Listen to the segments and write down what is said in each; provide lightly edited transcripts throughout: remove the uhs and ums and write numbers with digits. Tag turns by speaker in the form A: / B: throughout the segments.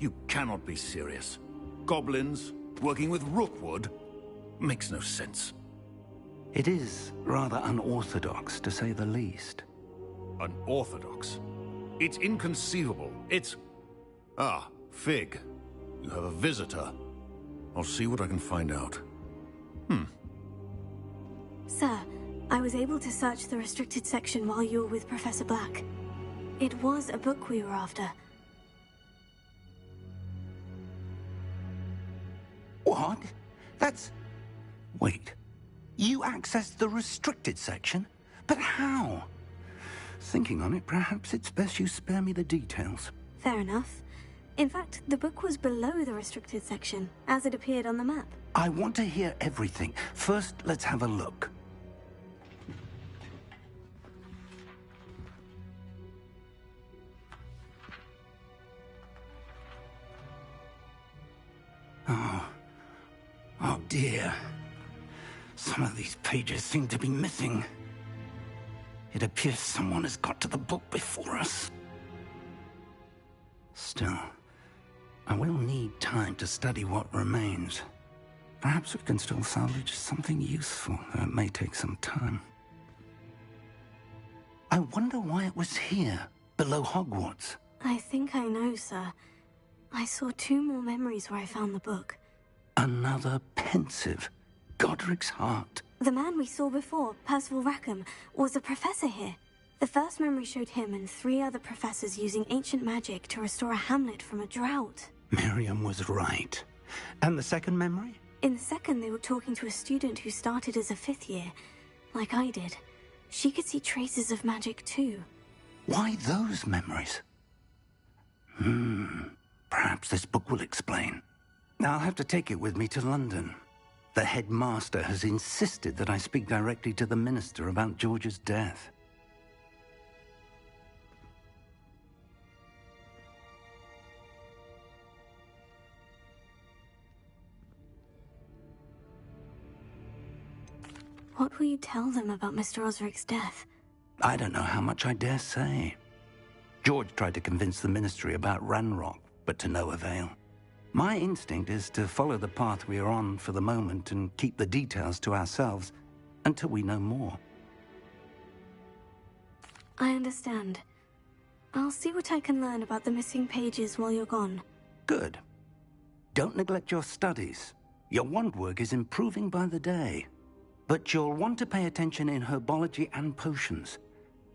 A: You cannot be serious. Goblins working with Rookwood? Makes no sense.
B: It is rather unorthodox, to say the least.
A: Unorthodox? It's inconceivable. It's... Ah, Fig. You have a visitor. I'll see what I can find out.
C: Sir, I was able to search the restricted section while you were with Professor Black. It was a book we were after.
B: What? That's... Wait. You accessed the restricted section? But how? Thinking on it, perhaps it's best you spare me the details.
C: Fair enough. In fact, the book was below the restricted section, as it appeared on the map.
B: I want to hear everything. First, let's have a look. Oh dear. Some of these pages seem to be missing. It appears someone has got to the book before us. Still, I will need time to study what remains. Perhaps we can still salvage something useful, though it may take some time. I wonder why it was here, below Hogwarts.
C: I think I know, sir. I saw 2 more memories where I found the book.
B: Another pensive. Godric's heart.
C: The man we saw before, Percival Rackham, was a professor here. The first memory showed him and 3 other professors using ancient magic to restore a hamlet from a drought.
B: Miriam was right. And the second memory?
C: In the second, they were talking to a student who started as a 5th year, like I did. She could see traces of magic too.
B: Why those memories? Perhaps this book will explain. Now I'll have to take it with me to London. The headmaster has insisted that I speak directly to the minister about George's death.
C: What will you tell them about Mr. Osric's death?
B: I don't know how much I dare say. George tried to convince the ministry about Ranrock, but to no avail. My instinct is to follow the path we are on for the moment and keep the details to ourselves until we know more.
C: I understand. I'll see what I can learn about the missing pages while you're gone.
B: Good. Don't neglect your studies. Your wand work is improving by the day. But you'll want to pay attention in herbology and potions.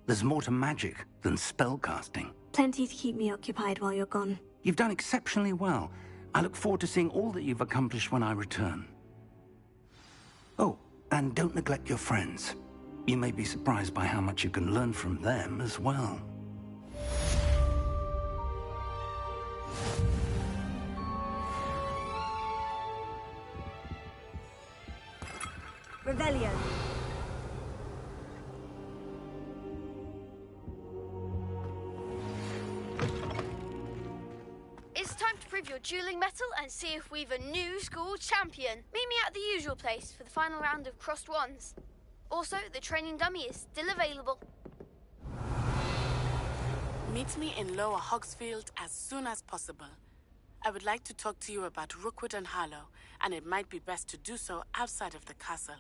B: There's more to magic than spellcasting.
C: Plenty to keep me occupied while you're gone.
B: You've done exceptionally well. I look forward to seeing all that you've accomplished when I return. Oh, and don't neglect your friends. You may be surprised by how much you can learn from them as well.
D: Revelio.
E: It's time to prove your dueling mettle and see if we've a new school champion. Meet me at the usual place for the final round of crossed wands. Also, the training dummy is still available.
F: Meet me in Lower Hogsfield as soon as possible. I would like to talk to you about Rookwood and Harlow, and it might be best to do so outside of the castle.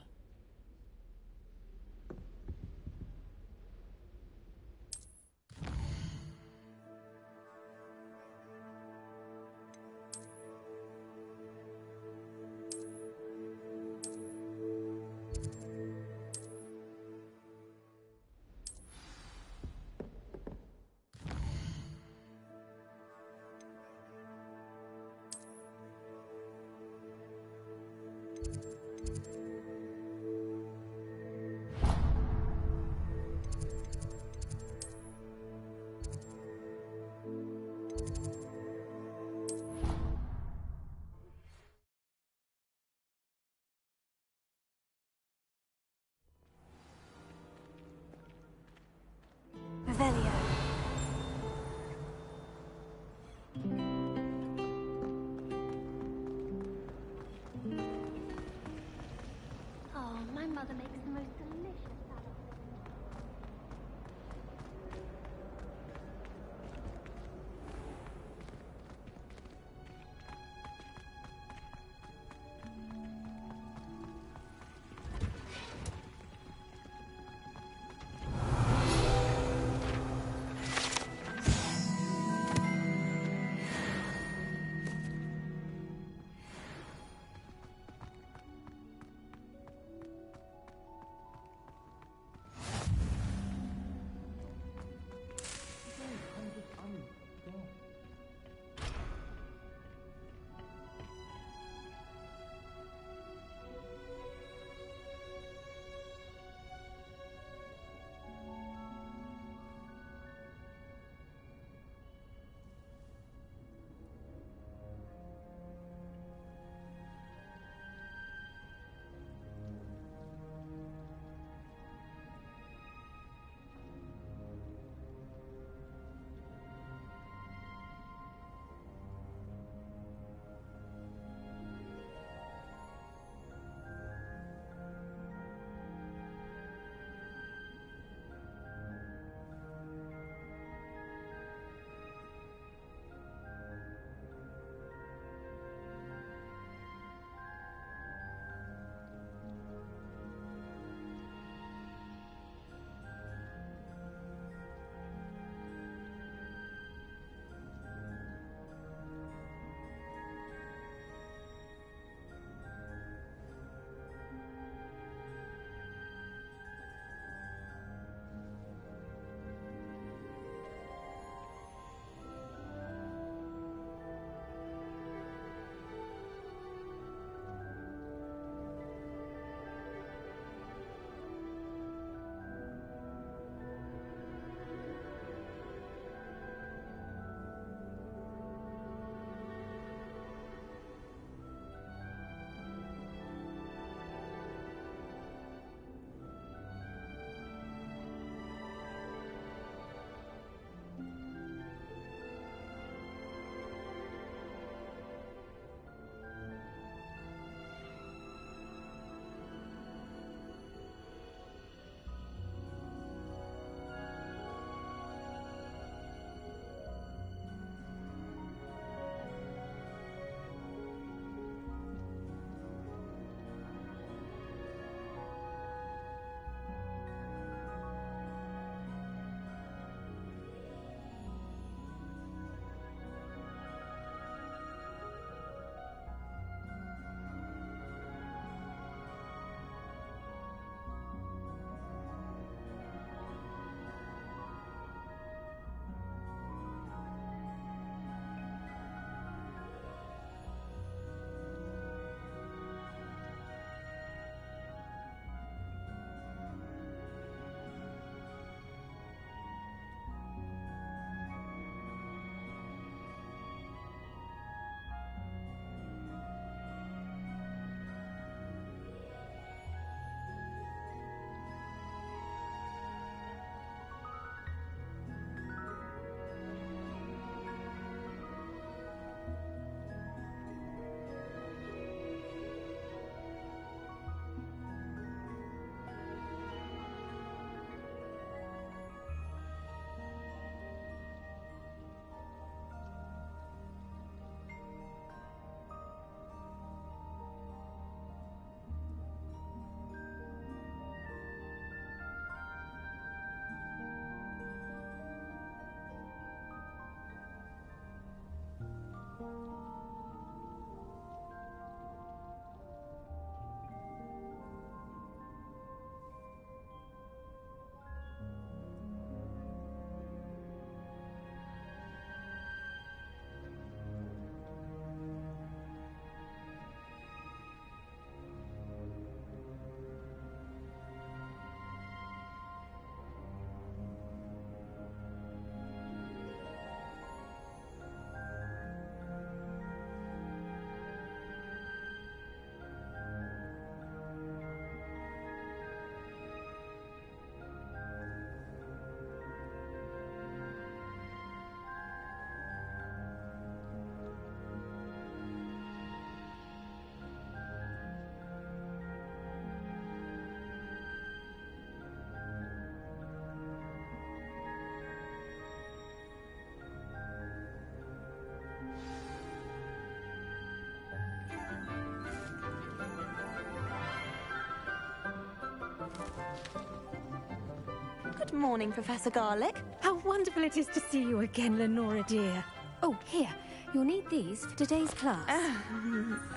D: Good morning, Professor Garlick.
G: How wonderful it is to see you again, Lenora dear. Oh, here. You'll need these for today's class.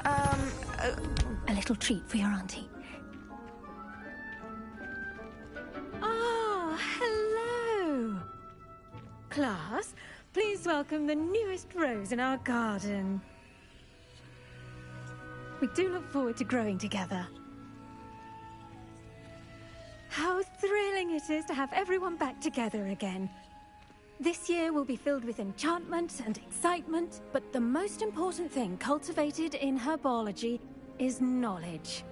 G: A little treat for your auntie. Ah, hello. Class, please welcome the newest rose in our garden. We do look forward to growing together. How thrilling it is to have everyone back together again. This year will be filled with enchantment and excitement, but the most important thing cultivated in herbology is knowledge.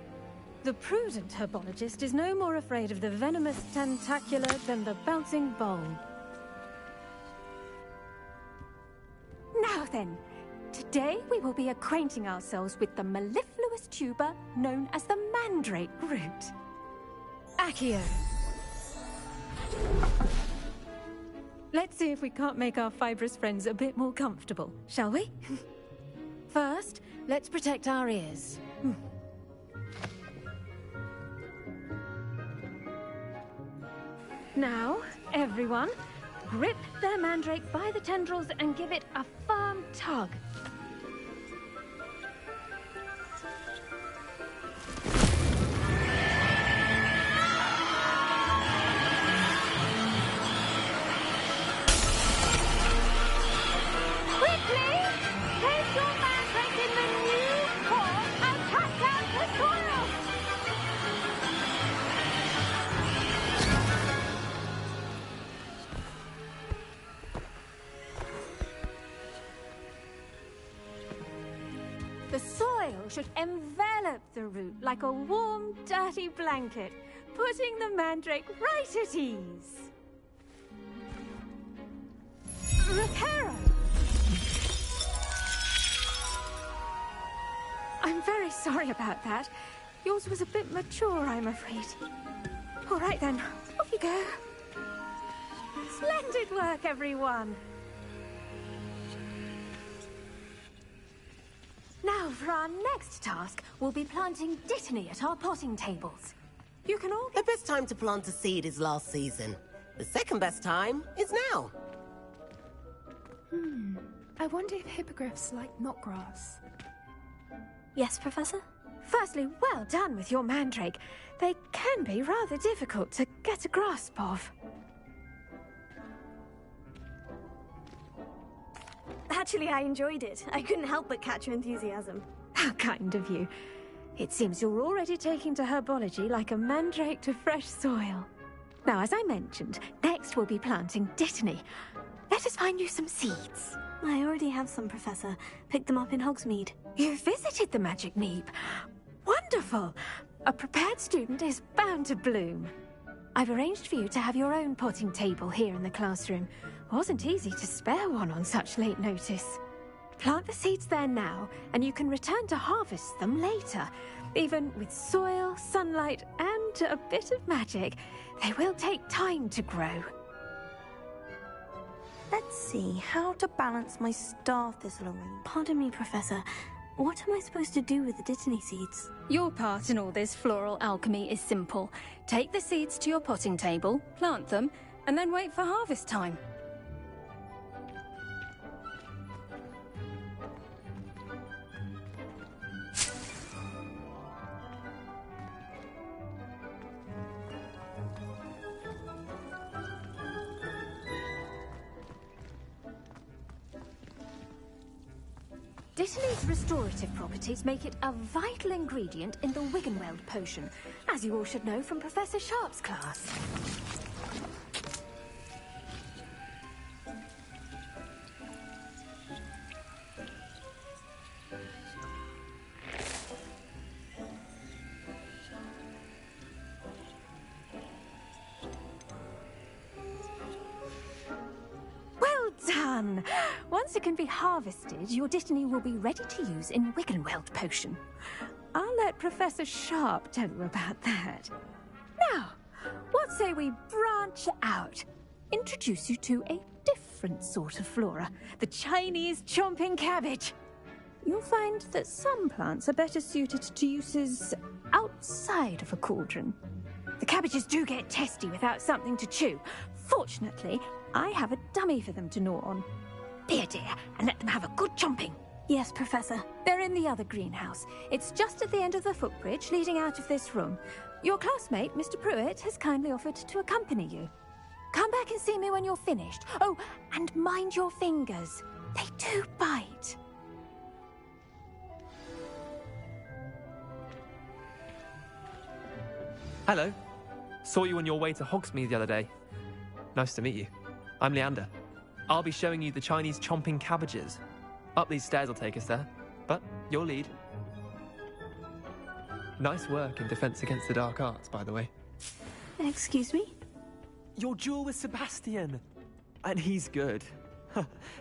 G: The prudent herbologist is no more afraid of the venomous tentacula than the bouncing bowl. Now then, today we will be acquainting ourselves with the mellifluous tuber known as the mandrake root. Accio. Let's see if we can't make our fibrous friends a bit more comfortable, shall we? First, let's protect our ears. Now, everyone, grip their mandrake by the tendrils and give it a firm tug. The soil should envelop the root like a warm, dirty blanket, putting the mandrake right at ease. Recaro! I'm very sorry about that. Yours was a bit mature, I'm afraid. All right then, off you go. Splendid work, everyone. Now, for our next task, we'll be planting Dittany at our potting tables. You can all
D: The best time to plant a seed is last season. The second best time is now.
G: I wonder if hippogriffs like knotgrass.
C: Yes, Professor?
G: Firstly, well done with your mandrake. They can be rather difficult to get a grasp of.
C: Actually, I enjoyed it. I couldn't help but catch your enthusiasm.
G: How kind of you. It seems you're already taking to herbology like a mandrake to fresh soil. Now, as I mentioned, next we'll be planting Dittany. Let us find you some seeds.
C: I already have some, Professor. Picked them up in Hogsmeade.
G: You visited the Magic Neep. Wonderful! A prepared student is bound to bloom. I've arranged for you to have your own potting table here in the classroom. Wasn't easy to spare one on such late notice. Plant the seeds there now, and you can return to harvest them later. Even with soil, sunlight, and a bit of magic, they will take time to grow.
C: Let's see, how to balance my star thistle arrangement. Pardon me, Professor. What am I supposed to do with the Dittany seeds?
G: Your part in all this floral alchemy is simple. Take the seeds to your potting table, plant them, and then wait for harvest time. Dittany's restorative properties make it a vital ingredient in the Wiggenweld potion, as you all should know from Professor Sharp's class. Well done! Once it can be harvested, your Dittany will be ready to use in Wiggenweld potion. I'll let Professor Sharp tell you about that. Now, what say we branch out? Introduce you to a different sort of flora, the Chinese chomping cabbage. You'll find that some plants are better suited to uses outside of a cauldron. The cabbages do get testy without something to chew. Fortunately, I have a dummy for them to gnaw on. Be a dear and let them have a good chomping.
C: Yes, Professor.
G: They're in the other greenhouse. It's just at the end of the footbridge leading out of this room. Your classmate, Mr. Pruitt, has kindly offered to accompany you. Come back and see me when you're finished. Oh, and mind your fingers. They do bite.
H: Hello. Saw you on your way to Hogsmeade the other day. Nice to meet you. I'm Leander. I'll be showing you the Chinese chomping cabbages. Up these stairs will take us there, but you'll lead. Nice work in Defense Against the Dark Arts, by the way.
C: Excuse me?
H: Your duel with Sebastian! And he's good.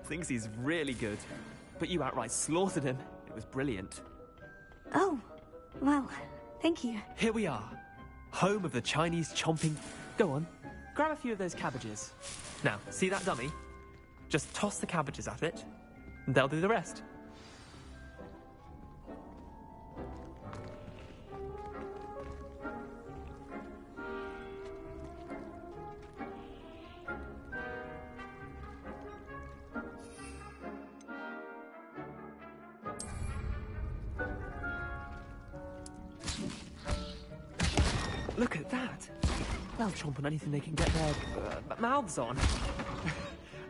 H: Thinks he's really good. But you outright slaughtered him. It was brilliant.
C: Oh, well, thank you.
H: Here we are. Home of the Chinese chomping... Go on, grab a few of those cabbages. Now, see that dummy? Just toss the cabbages at it, and they'll do the rest. Look at that! They'll chomp on anything they can get their mouths on.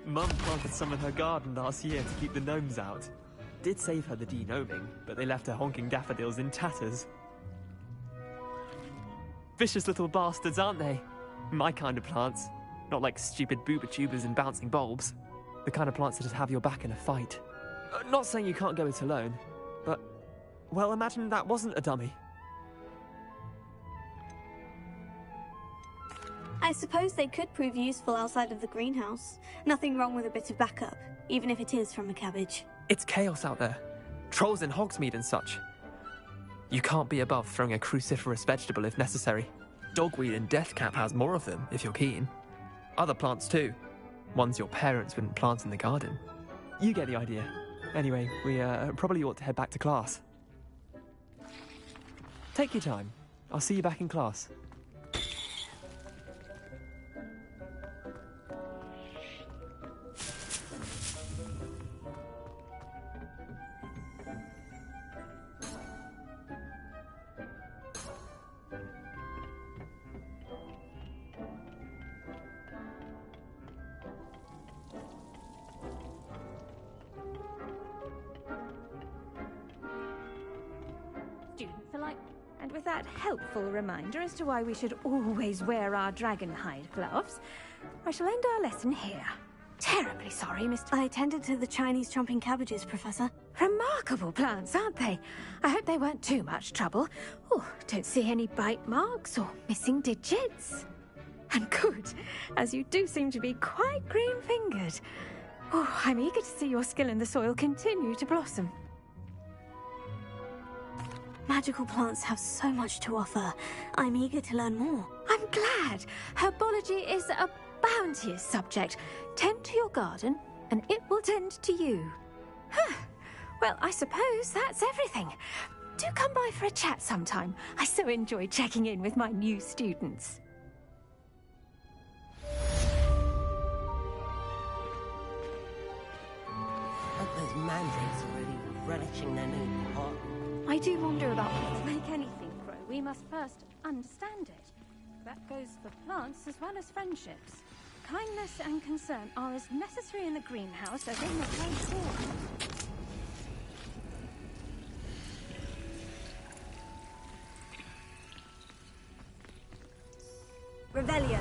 H: Mum planted some in her garden last year to keep the gnomes out. Did save her the de-gnoming, but they left her honking daffodils in tatters. Vicious little bastards, aren't they? My kind of plants. Not like stupid booba tubers and bouncing bulbs. The kind of plants that just have your back in a fight. Not saying you can't go it alone, but... Well, imagine that wasn't a dummy.
C: I suppose they could prove useful outside of the greenhouse. Nothing wrong with a bit of backup, even if it is from a cabbage.
H: It's chaos out there. Trolls in Hogsmeade and such. You can't be above throwing a cruciferous vegetable if necessary. Dogweed and deathcap has more of them, if you're keen. Other plants too. Ones your parents wouldn't plant in the garden. You get the idea. Anyway, we probably ought to head back to class. Take your time. I'll see you back in class.
G: Students alike. And with that helpful reminder as to why we should always wear our dragon hide gloves, I shall end our lesson here. Terribly sorry, Mr.
C: I tended to the Chinese chomping cabbages, Professor.
G: Remarkable plants, aren't they? I hope they weren't too much trouble. Oh, don't see any bite marks or missing digits. And good, as you do seem to be quite green-fingered. Oh, I'm eager to see your skill in the soil continue to blossom.
C: Magical plants have so much to offer. I'm eager to learn more.
G: I'm glad. Herbology is a bounteous subject. Tend to your garden, and it will tend to you. Well, I suppose that's everything. Do come by for a chat sometime. I so enjoy checking in with my new students.
D: Hope those mandrakes are really relishing their new pot.
G: I do wonder about what to make anything grow. We must first understand it. That goes for plants as well as friendships. Kindness and concern are as necessary in the greenhouse as in the playground.
C: Revelio.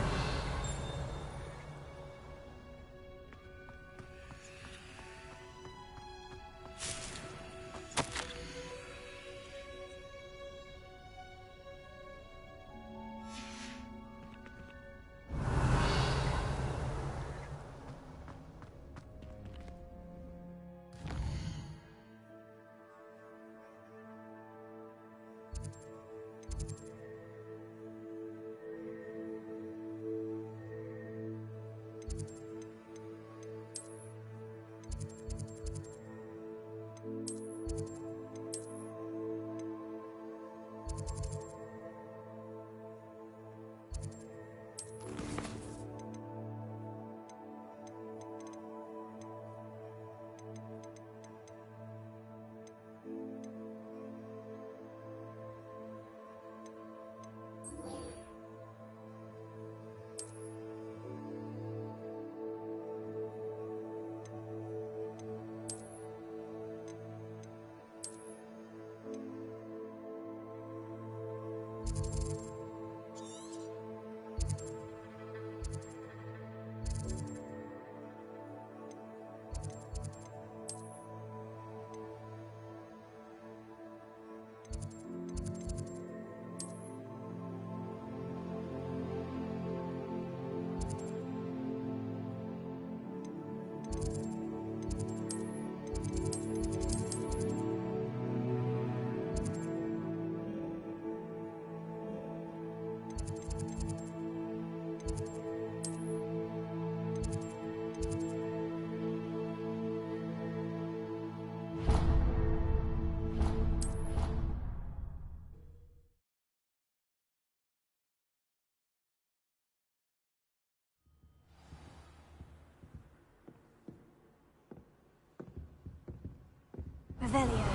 C: Revelio.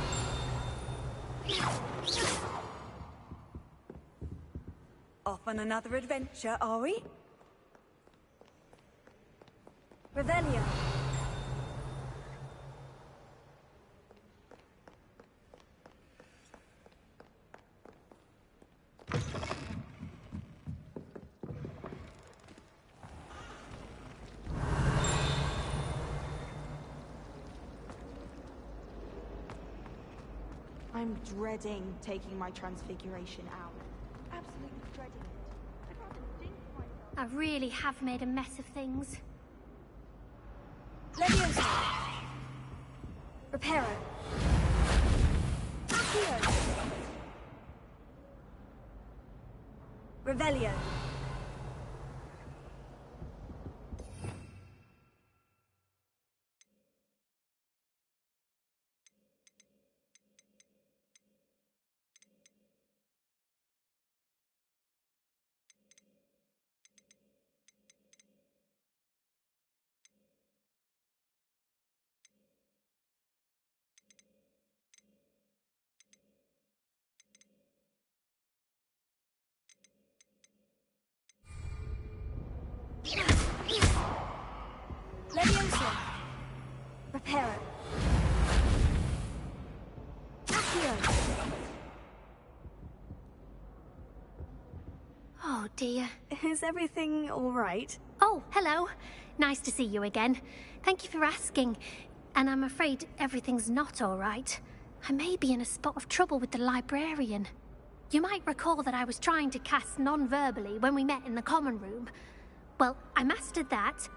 I: Off on another adventure, are we?
C: Revelio.
I: I'm dreading taking my transfiguration out. Absolutely dreading it. I'd rather think myself.
J: I really have made a mess of things.
C: Leviosa. Reparo. Accio. Revelio. Leviosa. Reparo. Accio.
J: Oh dear.
C: Is everything all right?
J: Oh, hello. Nice to see you again. Thank you for asking. And I'm afraid everything's not all right. I may be in a spot of trouble with the librarian. You might recall that I was trying to cast non-verbally when we met in the common room. Well, I mastered that,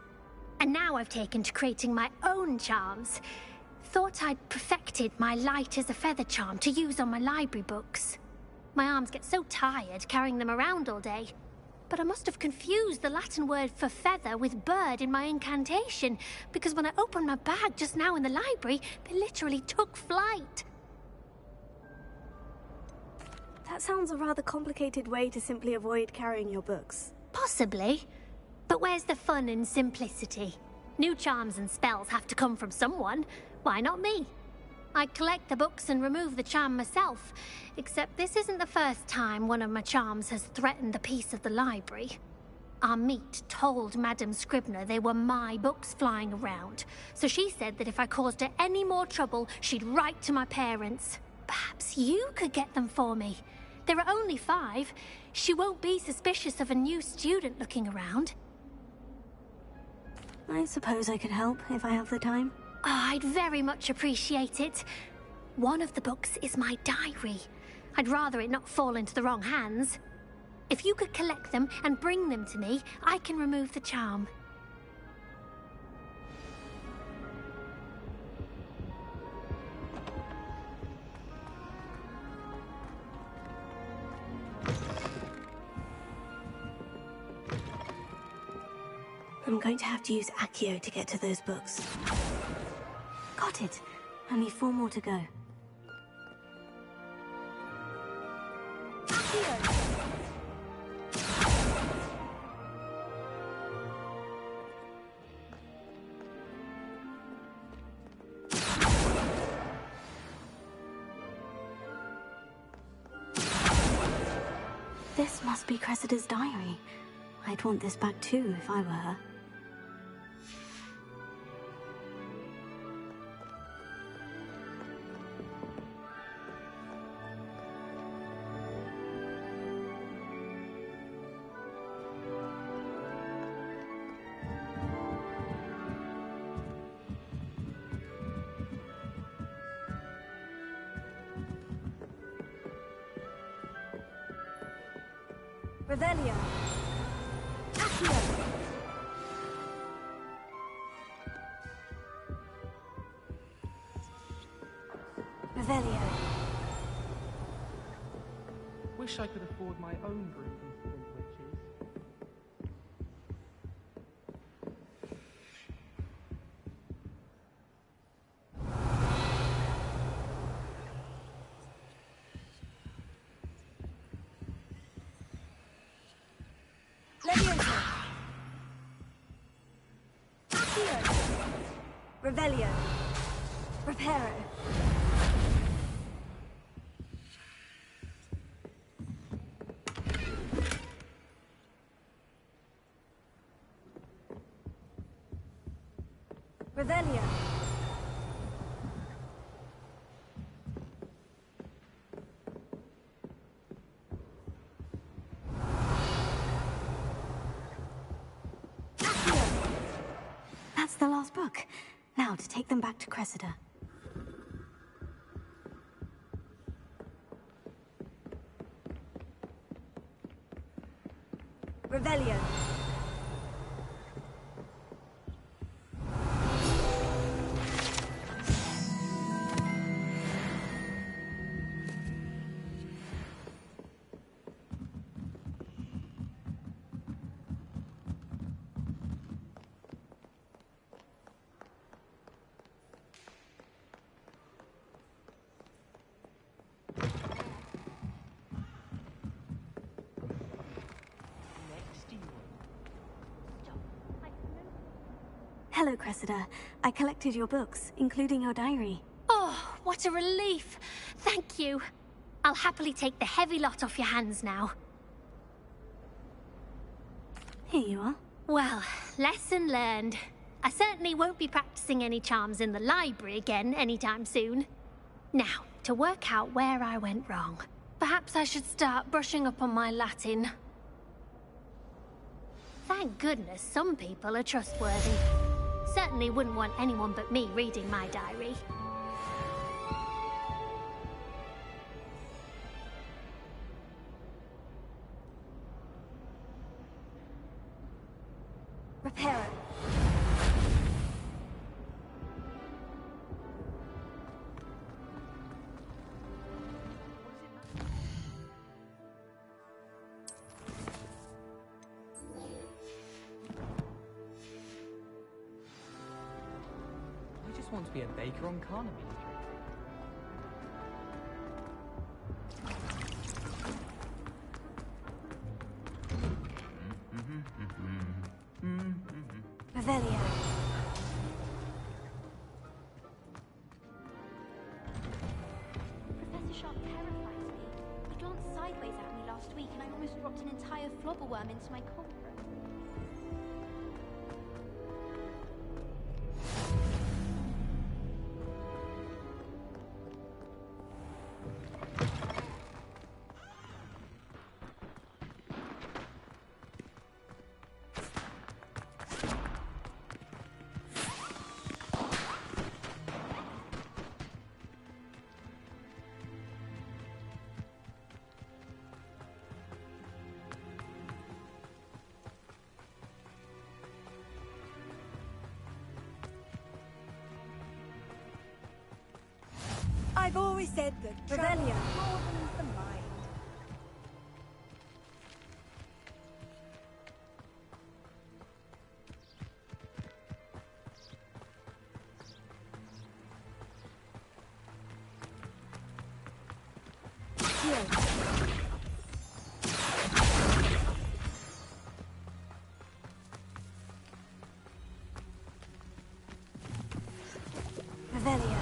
J: and now I've taken to creating my own charms. Thought I'd perfected my light as a feather charm to use on my library books. My arms get so tired carrying them around all day. But I must have confused the Latin word for feather with bird in my incantation, because when I opened my bag just now in the library, they literally took flight.
C: That sounds a rather complicated way to simply avoid carrying your books.
J: Possibly. But where's the fun in simplicity? New charms and spells have to come from someone. Why not me? I collect the books and remove the charm myself, except this isn't the first time one of my charms has threatened the peace of the library. Our meet told Madame Scribner they were my books flying around, so she said that if I caused her any more trouble, she'd write to my parents. Perhaps you could get them for me. There are only 5. She won't be suspicious of a new student looking around.
C: I suppose I could help if I have the time.
J: Oh, I'd very much appreciate it. One of the books is my diary. I'd rather it not fall into the wrong hands. If you could collect them and bring them to me, I can remove the charm.
C: I'm going to have to use Accio to get to those books. Got it. Only 4 more to go. Accio! This must be Cressida's diary. I'd want this back too if I were her. Revelio. Accio. Revelio.
K: Wish I could afford my own group of witches.
C: Leviosa. Accio. Revelio. Reparo. Revelio. That's the last book. Now to take them back to Cressida. Revelio. Hello, Cressida. I collected your books, including your diary.
J: Oh, what a relief. Thank you. I'll happily take the heavy lot off your hands now.
C: Here you are.
J: Well, lesson learned. I certainly won't be practicing any charms in the library again anytime soon. Now, to work out where I went wrong. Perhaps I should start brushing up on my Latin. Thank goodness some people are trustworthy. Certainly wouldn't want anyone but me reading my diary.
C: Reparo.
K: I just want to be a baker on Carnaby Street.
C: Revelio.
L: Professor Sharp terrifies me. He glanced sideways at me last week and I almost dropped an entire flobberworm into my cauldron.
C: I've always said that Revelio broadens the mind. Revelio.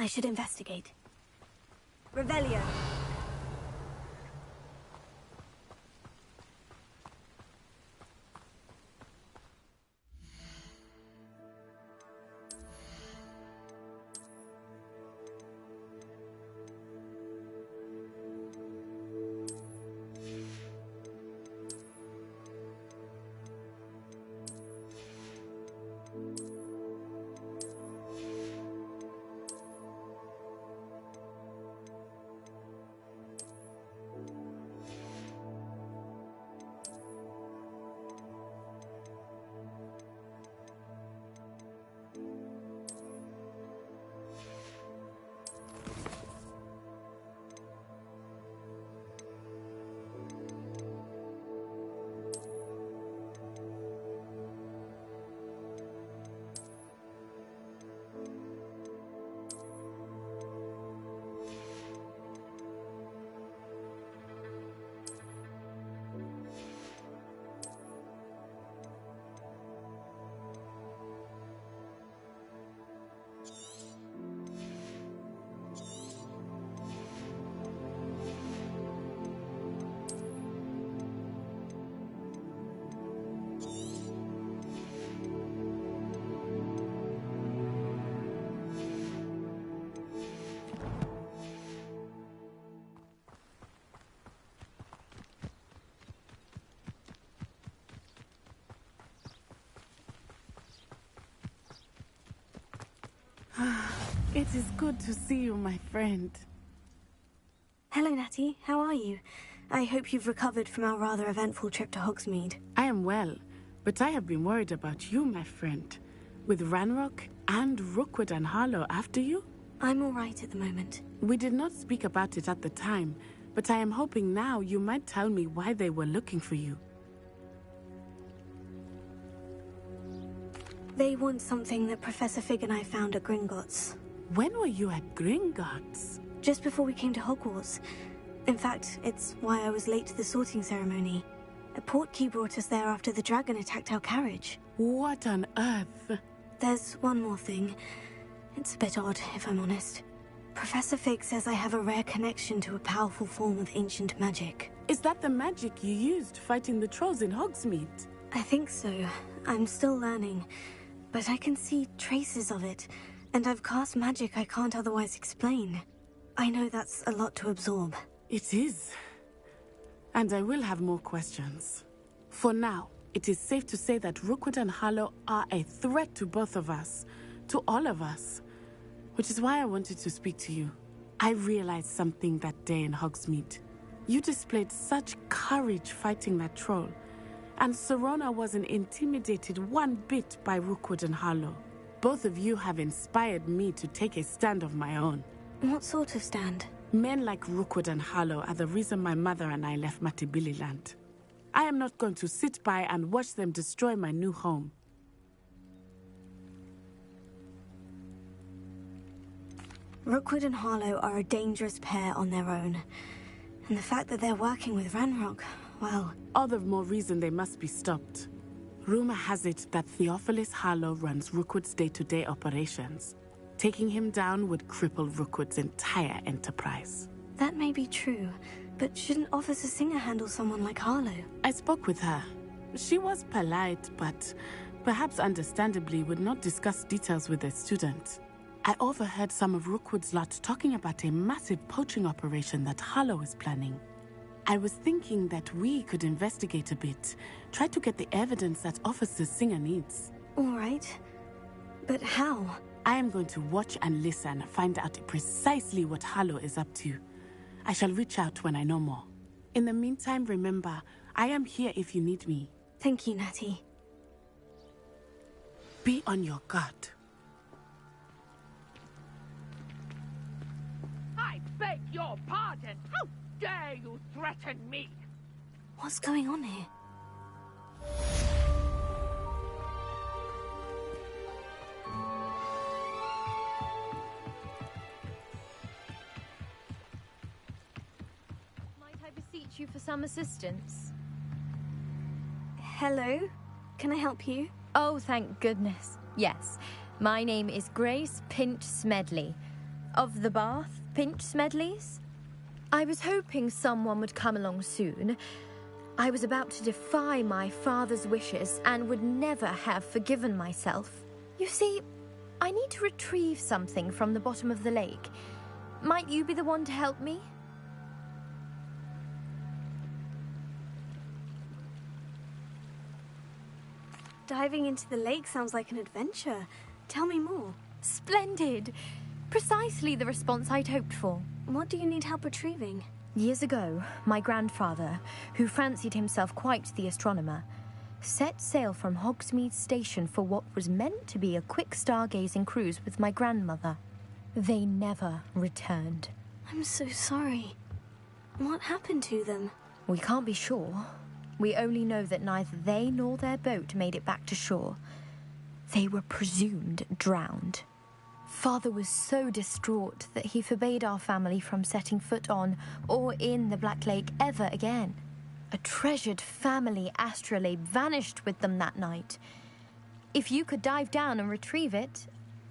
C: I should investigate. Revelio.
F: It is good to see you, my friend.
C: Hello, Natty. How are you? I hope you've recovered from our rather eventful trip to Hogsmeade.
F: I am well, but I have been worried about you, my friend. With Ranrock and Rookwood and Harlow after you?
C: I'm all right at the moment.
F: We did not speak about it at the time, but I am hoping now you might tell me why they were looking for you.
C: They want something that Professor Fig and I found at Gringotts.
F: When were you at Gringotts?
C: Just before we came to Hogwarts. In fact, it's why I was late to the sorting ceremony. A portkey brought us there after the dragon attacked our carriage.
F: What on earth?
C: There's one more thing. It's a bit odd, if I'm honest. Professor Fig says I have a rare connection to a powerful form of ancient magic.
F: Is that the magic you used fighting the trolls in Hogsmeade?
C: I think so. I'm still learning. But I can see traces of it, and I've cast magic I can't otherwise explain. I know that's a lot to absorb.
F: It is. And I will have more questions. For now, it is safe to say that Rookwood and Harlow are a threat to both of us, to all of us. Which is why I wanted to speak to you. I realized something that day in Hogsmeade. You displayed such courage fighting that troll. And Serona wasn't intimidated one bit by Rookwood and Harlow. Both of you have inspired me to take a stand of my own.
C: What sort of stand?
F: Men like Rookwood and Harlow are the reason my mother and I left Matabeleland. I am not going to sit by and watch them destroy my new home.
C: Rookwood and Harlow are a dangerous pair on their own. And the fact that they're working with Ranrock, well...
F: All the more reason they must be stopped. Rumor has it that Theophilus Harlow runs Rookwood's day-to-day operations. Taking him down would cripple Rookwood's entire enterprise.
C: That may be true, but shouldn't Officer Singer handle someone like Harlow?
F: I spoke with her. She was polite, but perhaps understandably would not discuss details with a student. I overheard some of Rookwood's lot talking about a massive poaching operation that Harlow is planning. I was thinking that we could investigate a bit, try to get the evidence that Officer Singer needs.
C: All right. But how?
F: I am going to watch and listen, find out precisely what Harlow is up to. I shall reach out when I know more. In the meantime, remember, I am here if you need me.
C: Thank you, Natty.
F: Be on your guard.
M: I beg your pardon. How dare you threaten me?
C: What's going on here?
N: Might I beseech you for some assistance?
C: Hello? Can I help you?
N: Oh, thank goodness. Yes. My name is Grace Pinch Smedley. Of the bath, Pinch Smedleys? I was hoping someone would come along soon. I was about to defy my father's wishes and would never have forgiven myself. You see, I need to retrieve something from the bottom of the lake. Might you be the one to help me?
C: Diving into the lake sounds like an adventure. Tell me more.
N: Splendid! Precisely the response I'd hoped for.
C: What do you need help retrieving?
N: Years ago, my grandfather, who fancied himself quite the astronomer, set sail from Hogsmeade Station for what was meant to be a quick stargazing cruise with my grandmother. They never returned.
C: I'm so sorry. What happened to them?
N: We can't be sure. We only know that neither they nor their boat made it back to shore. They were presumed drowned. Father was so distraught that he forbade our family from setting foot on or in the Black Lake ever again. A treasured family astrolabe vanished with them that night. If you could dive down and retrieve it,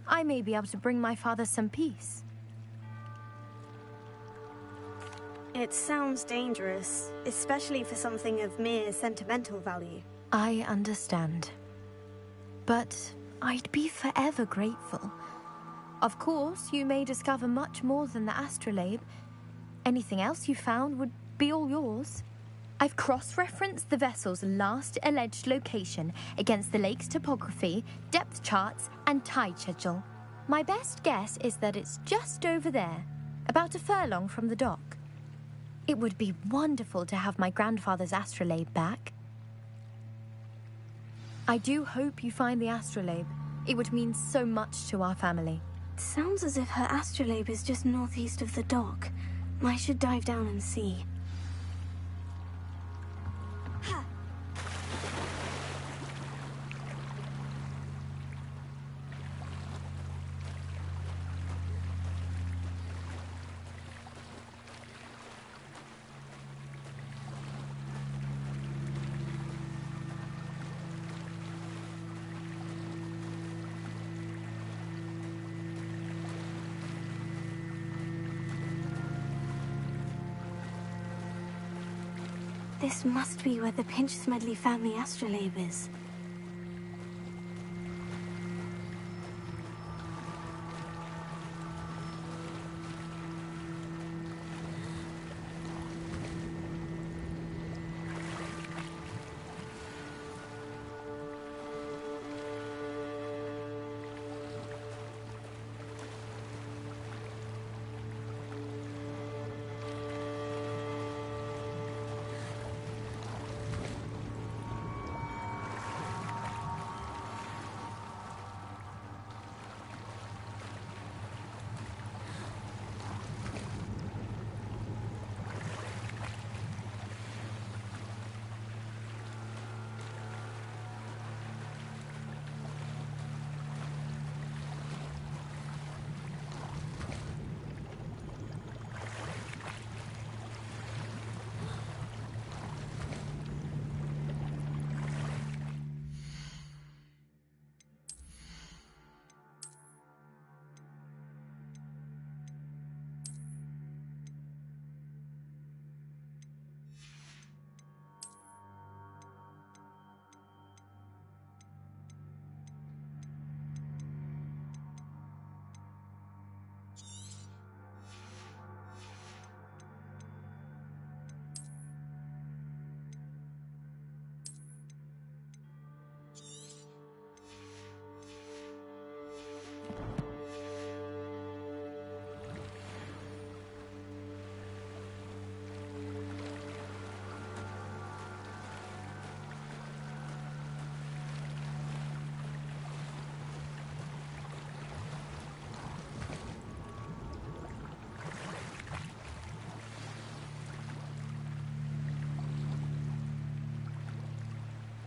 N: I may be able to bring my father some peace.
C: It sounds dangerous, especially for something of mere sentimental value.
N: I understand. But I'd be forever grateful. Of course, you may discover much more than the astrolabe. Anything else you found would be all yours. I've cross-referenced the vessel's last alleged location against the lake's topography, depth charts, and tide schedule. My best guess is that it's just over there, about a furlong from the dock. It would be wonderful to have my grandfather's astrolabe back. I do hope you find the astrolabe. It would mean so much to our family.
C: Sounds as if her astrolabe is just northeast of the dock. I should dive down and see. This must be where the Pinch Smedley family astrolabe is.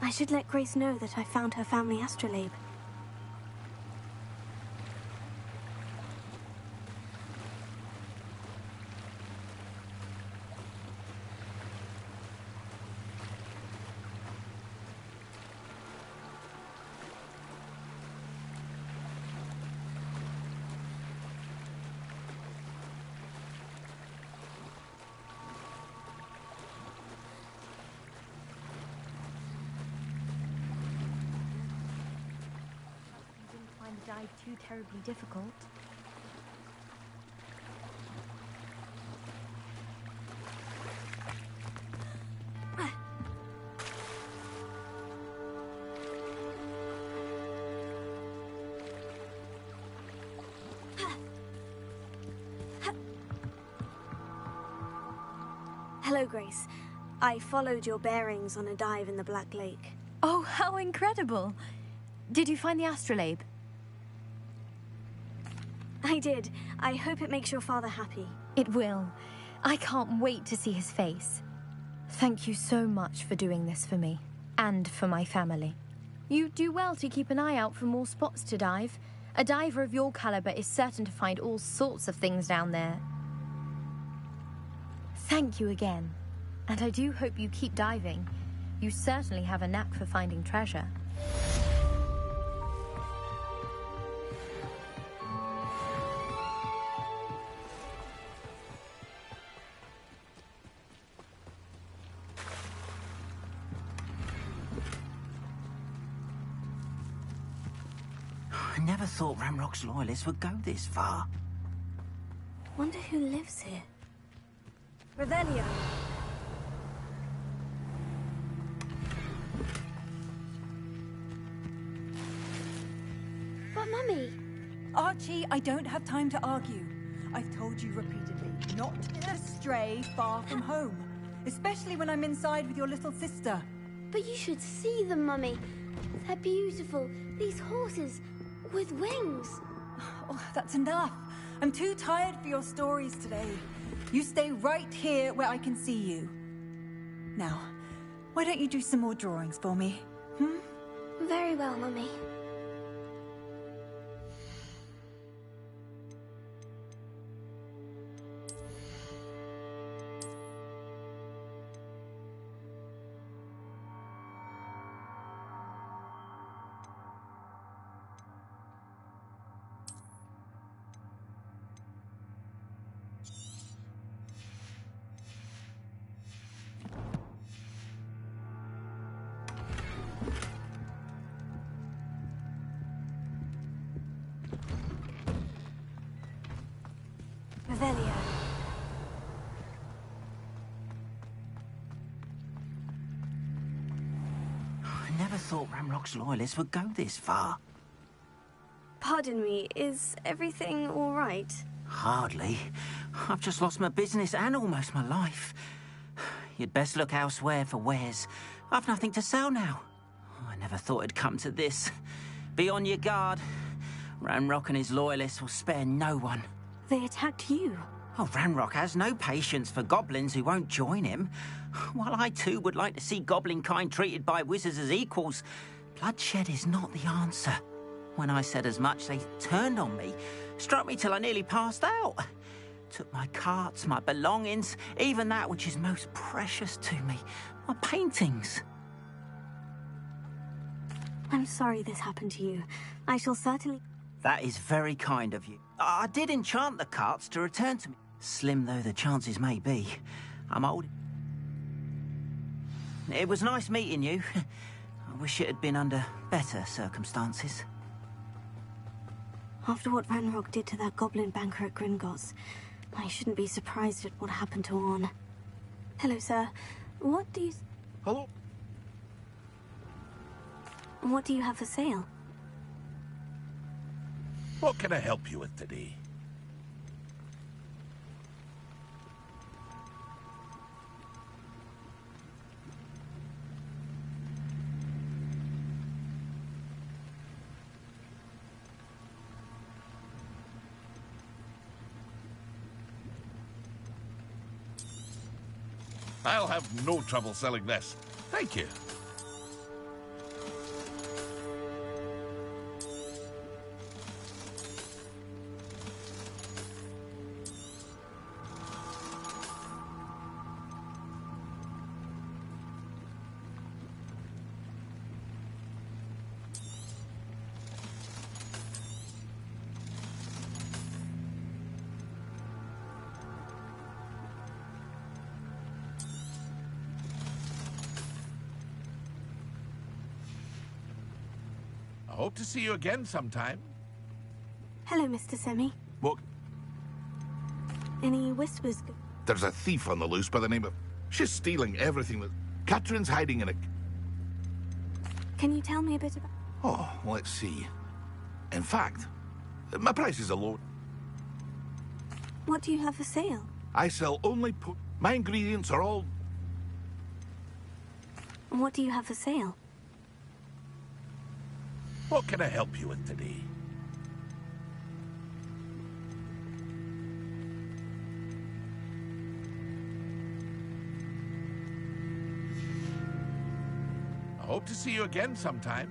C: I should let Grace know that I found her family astrolabe.
N: dive too terribly difficult.
C: Hello, Grace. I followed your bearings on a dive in the Black Lake.
N: Oh, how incredible! Did you find the astrolabe?
C: I did. I hope it makes your father happy.
N: It will. I can't wait to see his face. Thank you so much for doing this for me, and for my family. You do well to keep an eye out for more spots to dive. A diver of your caliber is certain to find all sorts of things down there. Thank you again. And I do hope you keep diving. You certainly have a knack for finding treasure.
B: I never thought Ranrock's loyalists would go this far.
C: Wonder who lives here. Revelio.
E: But Mummy...
O: Archie, I don't have time to argue. I've told you repeatedly not to stray far from home. Especially when I'm inside with your little sister.
E: But you should see them, Mummy. They're beautiful. These horses with wings.
O: Oh, that's enough. I'm too tired for your stories today. You stay right here where I can see you. Now, why don't you do some more drawings for me?
E: Very well, Mummy.
C: Revelio.
B: I never thought Ranrock's loyalists would go this far.
C: Pardon me, is everything all right?
B: Hardly. I've just lost my business and almost my life. You'd best look elsewhere for wares. I've nothing to sell now. I never thought it'd come to this. Be on your guard. Ranrock and his loyalists will spare no one.
C: They attacked you.
B: Oh, Ranrock has no patience for goblins who won't join him. While I too would like to see goblin kind treated by wizards as equals, bloodshed is not the answer. When I said as much, they turned on me, struck me till I nearly passed out. Took my carts, my belongings, even that which is most precious to me, my paintings.
C: I'm sorry this happened to you. I shall certainly...
B: That is very kind of you. I did enchant the carts to return to me. Slim though the chances may be, I'm old. It was nice meeting you. I wish it had been under better circumstances.
C: After what Ranrock did to that goblin banker at Gringotts, I shouldn't be surprised at what happened to Orn. Hello, sir. What do you...
A: Hello?
C: What do you have for sale?
P: What can I help you with today? I'll have no trouble selling this. Thank you. I hope to see you again sometime.
C: Hello, Mr. Semi.
P: What?
C: Any whispers?
P: There's a thief on the loose by the name of... She's stealing everything that... Catherine's hiding in a...
C: Can you tell me a bit about...
P: Oh, let's see. In fact, my prices are low.
C: What do you have for sale?
P: I sell only my ingredients are all...
C: And what do you have for sale?
P: What can I help you with today? I hope to see you again sometime.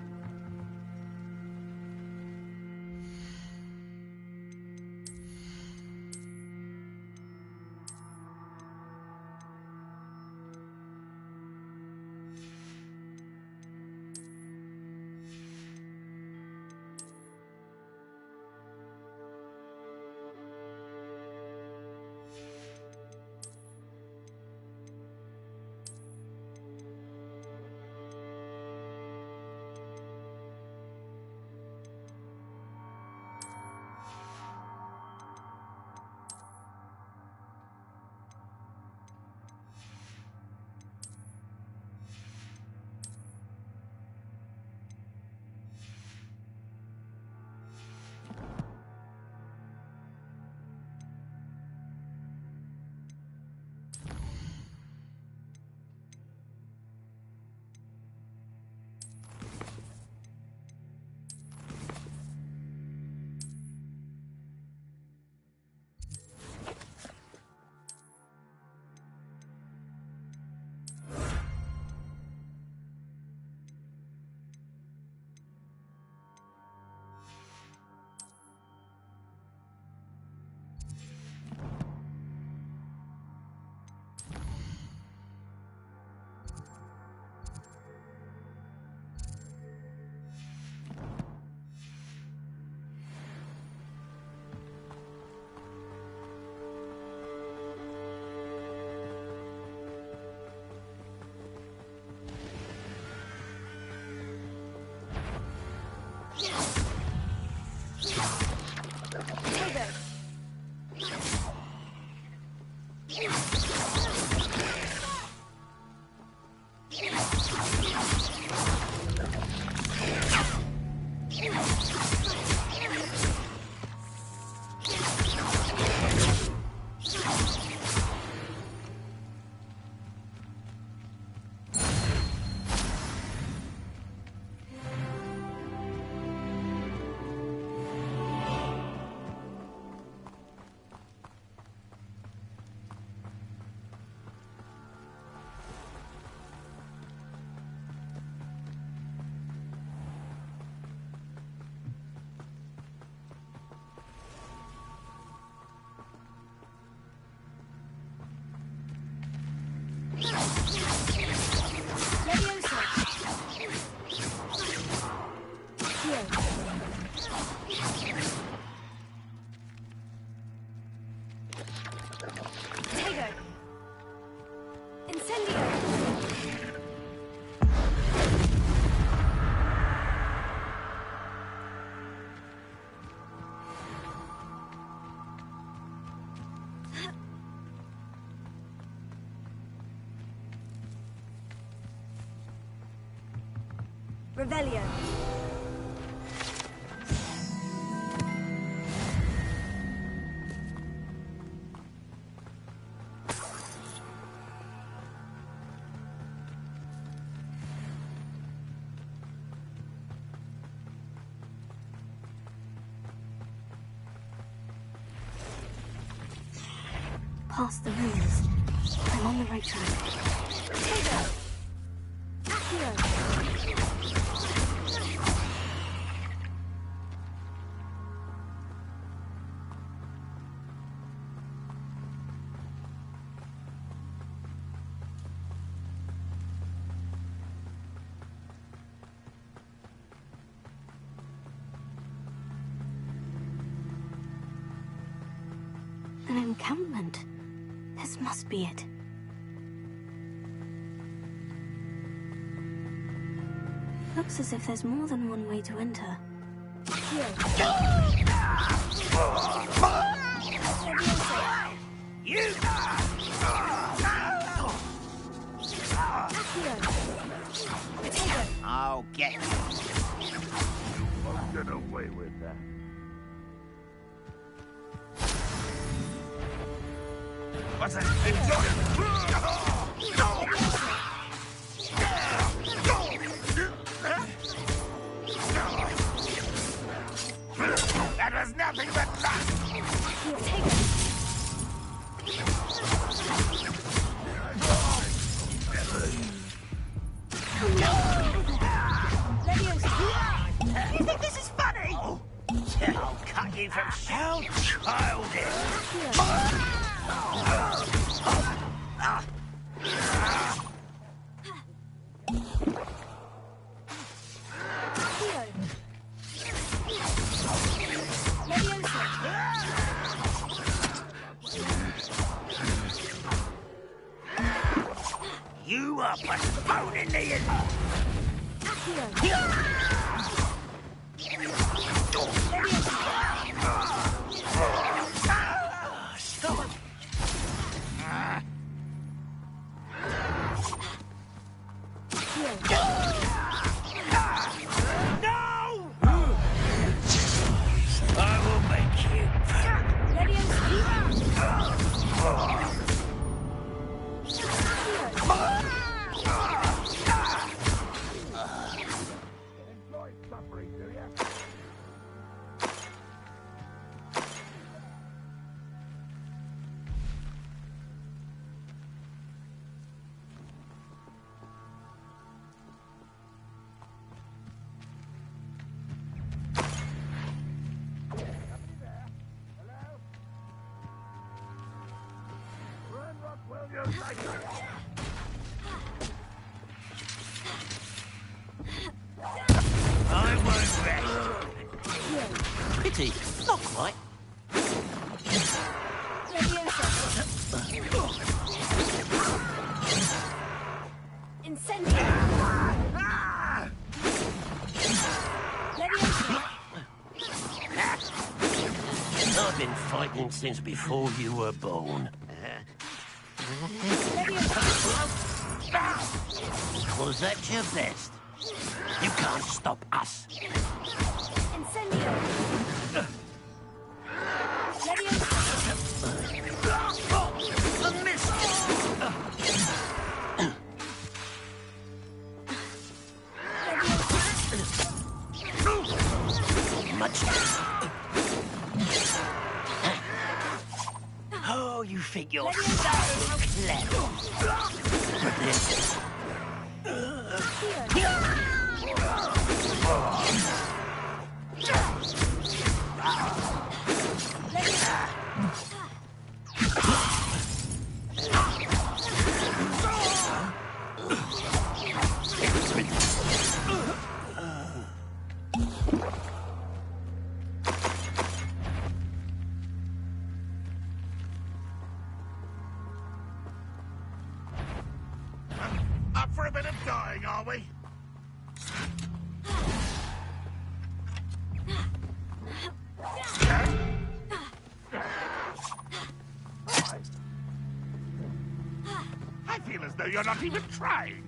C: Revelio. Past the ruins. I'm on the right track. Tego! Accio! An encampment. This must be it. Looks as if there's more than one way to enter.
Q: I'll get you. Get away with that. What's that? That was nothing but luck. You think this is funny? I'll cut you from so childish. You are postponing the end. Stop. No! I will make you. I won't rest. Pity, not quite.
L: Incendio!
Q: I've been fighting since before you were born. Was that your best? You can't stop us.
L: Incendio!
Q: I missed much. Oh, you think you're so clever. But this... Up for a bit of dying, are we? I feel as though you're not even trying.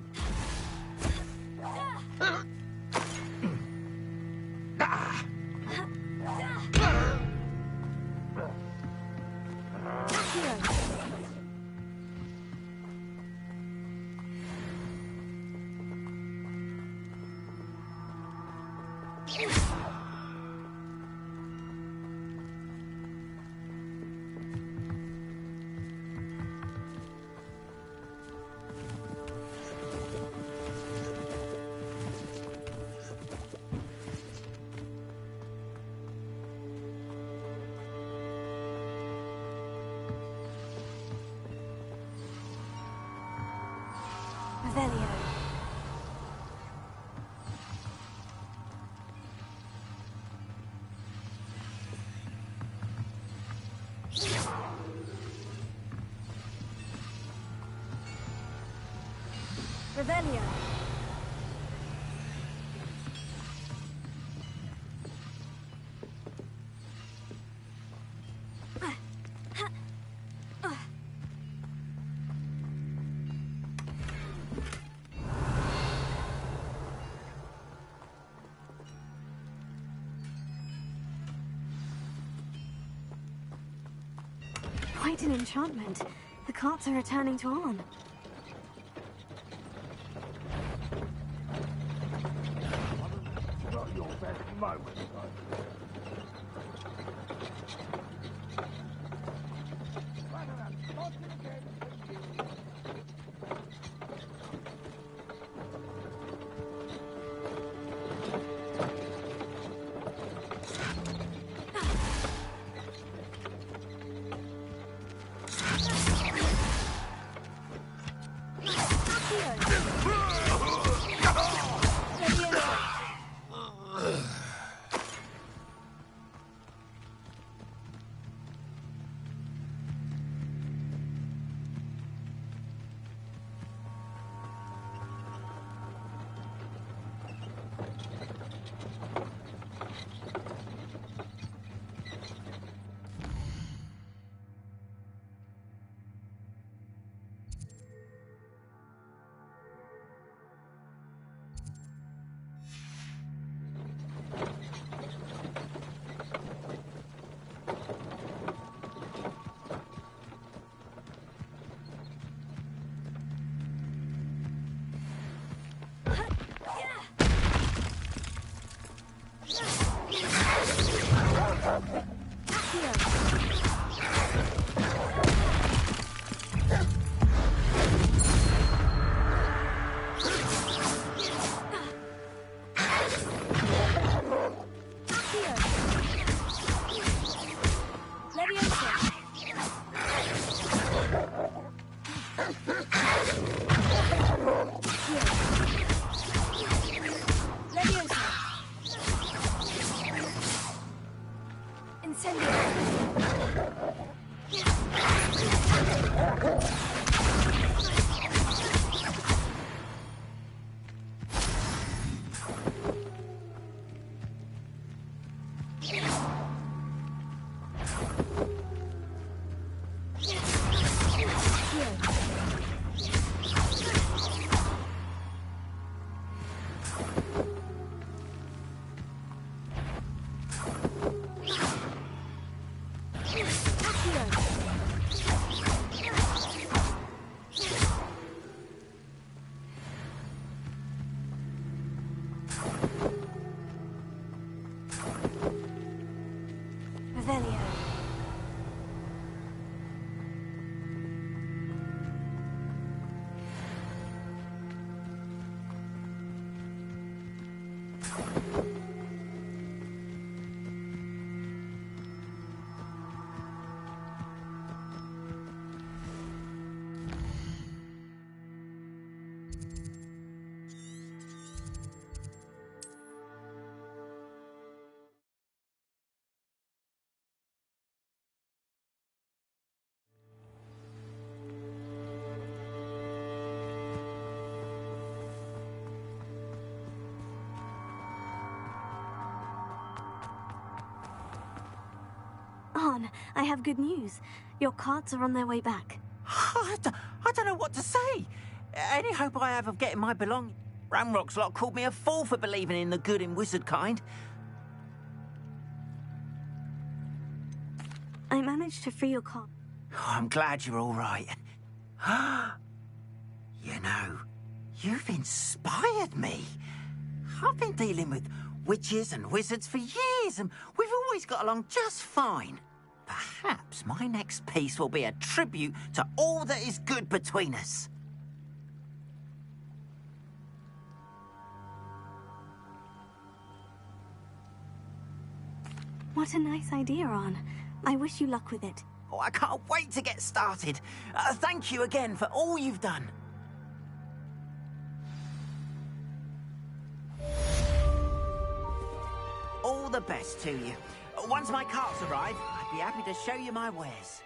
C: Revelio. Revelio. quite an enchantment. The carts are returning to Arn.
Q: Not your best moment, though.
C: Arn, I have good news. Your carts are on their way back.
R: I don't know what to say. Any hope I have of getting my belongings? Ranrock's lot called me a fool for believing in the good in wizard kind.
C: I managed to free your cart.
R: Oh, I'm glad you're all right. You know, you've inspired me. I've been dealing with witches and wizards for years, and we've always got along just fine. Perhaps my next piece will be a tribute to all that is good between us.
C: What a nice idea, Arn. I wish you luck with it.
R: Oh, I can't wait to get started. Thank you again for all you've done. All the best to you. Once my carts arrive, I'd be happy to show you my wares.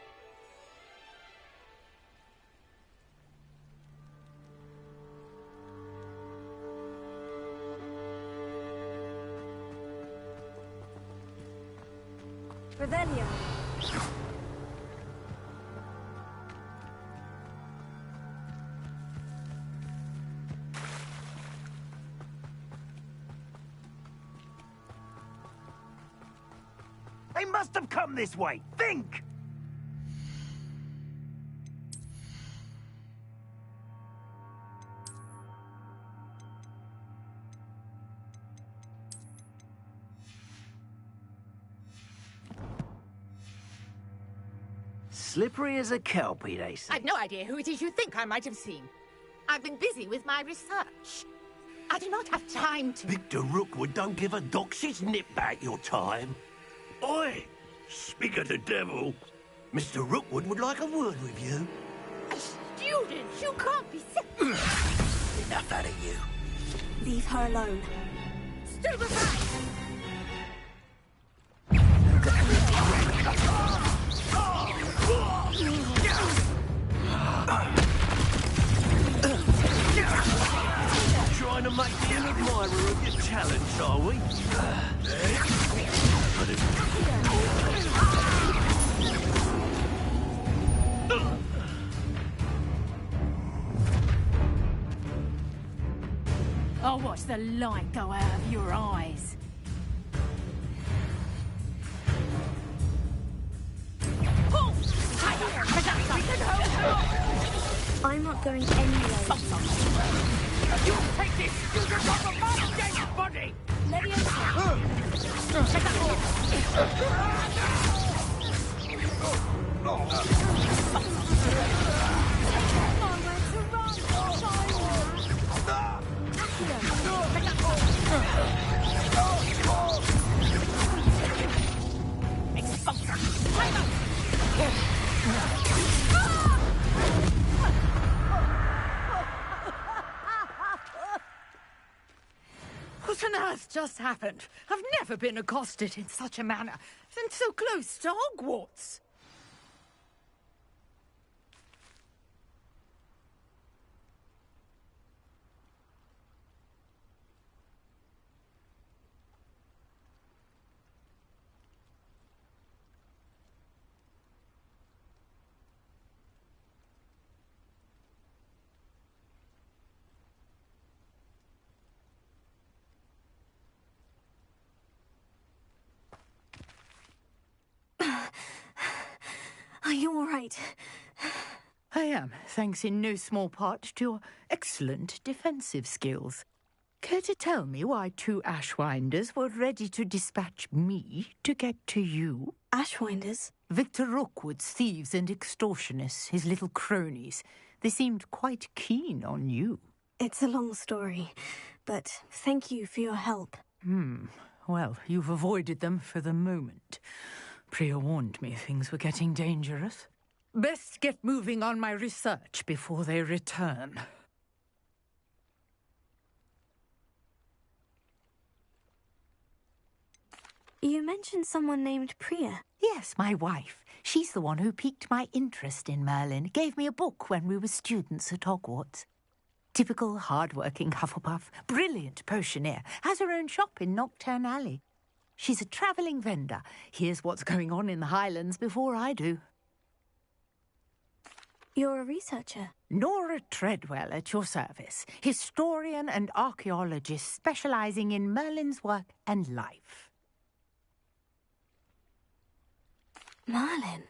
C: Revelio.
Q: They must have come this way. Think! slippery as a kelpie, they say.
S: I've no idea who it is you think I might have seen. I've been busy with my research. I do not have time to...
Q: Victor Rookwood don't give a doxy's nip back your time. Oi! Speak of the devil. Mr. Rookwood would like a word with you.
S: Students, you can't be sick.
Q: Enough out of you.
C: Leave her alone.
S: Stupefy!
Q: Trying to make me an admirer of your talents, are we?
S: I'll watch the light go out of your eyes.
C: I'm not going anywhere.
M: You take this! You just got a man dead body!
S: Let me
M: What on earth just happened? I've never been accosted in such a manner, and so close to Hogwarts.
C: Are you all right?
M: I am, thanks in no small part to your excellent defensive skills. Care to tell me why two Ashwinders were ready to dispatch me to get to you?
C: Ashwinders?
M: Victor Rookwood's thieves and extortionists, his little cronies. They seemed quite keen on you.
C: It's a long story, but thank you for your help.
M: Well, you've avoided them for the moment. Priya warned me things were getting dangerous. Best get moving on my research before they return.
C: You mentioned someone named Priya.
M: Yes, my wife. She's the one who piqued my interest in Merlin. Gave me a book when we were students at Hogwarts. Typical hard-working Hufflepuff, brilliant potioneer, has her own shop in Nocturne Alley. She's a travelling vendor. Hears what's going on in the Highlands before I do.
C: You're a researcher?
M: Nora Treadwell at your service. Historian and archaeologist specialising in Merlin's work and life.
C: Merlin?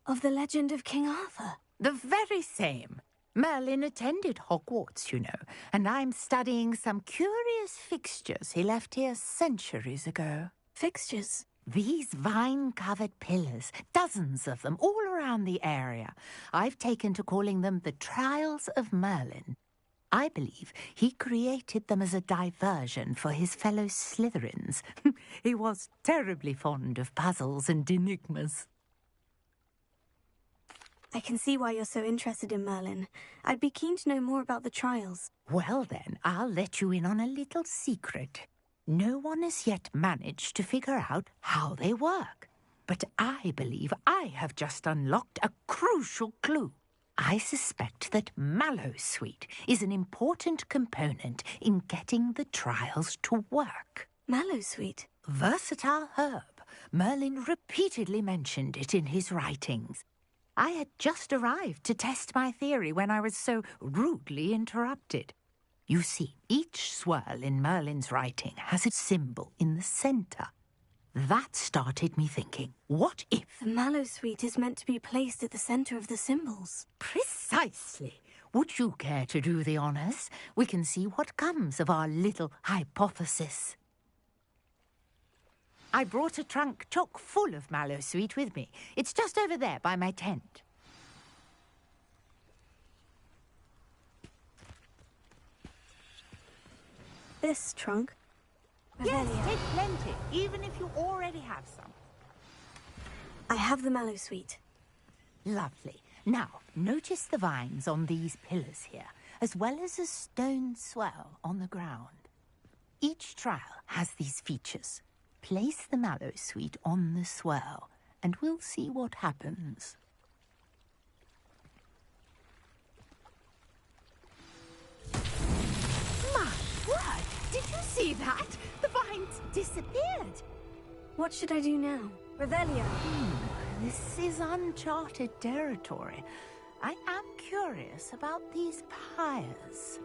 C: Of the legend of King Arthur?
M: The very same. Merlin attended Hogwarts, you know, and I'm studying some curious fixtures he left here centuries ago.
C: Fixtures?
M: These vine-covered pillars, dozens of them, all around the area. I've taken to calling them the Trials of Merlin. I believe he created them as a diversion for his fellow Slytherins. He was terribly fond of puzzles and enigmas.
C: I can see why you're so interested in Merlin. I'd be keen to know more about the trials.
M: Well then, I'll let you in on a little secret. No one has yet managed to figure out how they work. But I believe I have just unlocked a crucial clue. I suspect that Mallowsweet is an important component in getting the trials to work.
C: Mallowsweet?
M: Versatile herb. Merlin repeatedly mentioned it in his writings. I had just arrived to test my theory when I was so rudely interrupted. You see, each swirl in Merlin's writing has a symbol in the centre. That started me thinking, what if...
C: The Mallowsweet is meant to be placed at the centre of the symbols.
M: Precisely. Would you care to do the honours? We can see what comes of our little hypothesis. I brought a trunk chock full of mallow sweet with me. It's just over there by my tent.
C: This trunk?
M: Yes, take plenty, even if you already have some.
C: I have the mallow sweet.
M: Lovely. Now, notice the vines on these pillars here, as well as a stone swell on the ground. Each trial has these features. Place the mallow sweet on the swell, and we'll see what happens.
G: My word! Did you see that? The vines disappeared.
C: What should I do now? Revelio.
M: This is uncharted territory. I am curious about these pyres.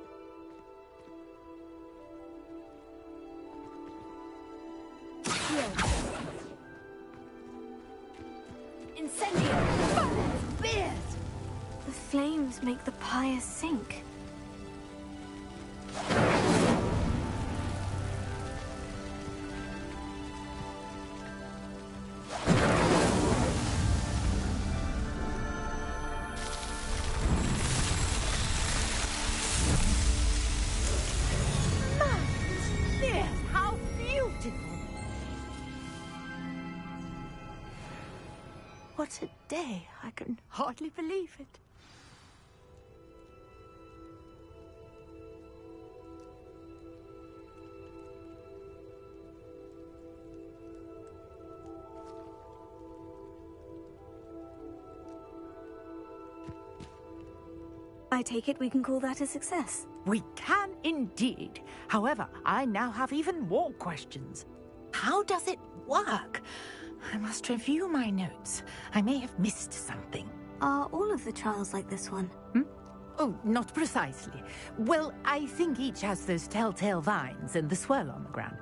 C: Incendio! Beard! The flames make the pyre sink.
M: What a day. I can hardly believe it.
C: I take it we can call that a success.
M: We can indeed. However, I now have even more questions. How does it work? I must review my notes. I may have missed something.
C: Are all of the trials like this one?
M: Oh, not precisely. Well, I think each has those telltale vines and the swirl on the ground.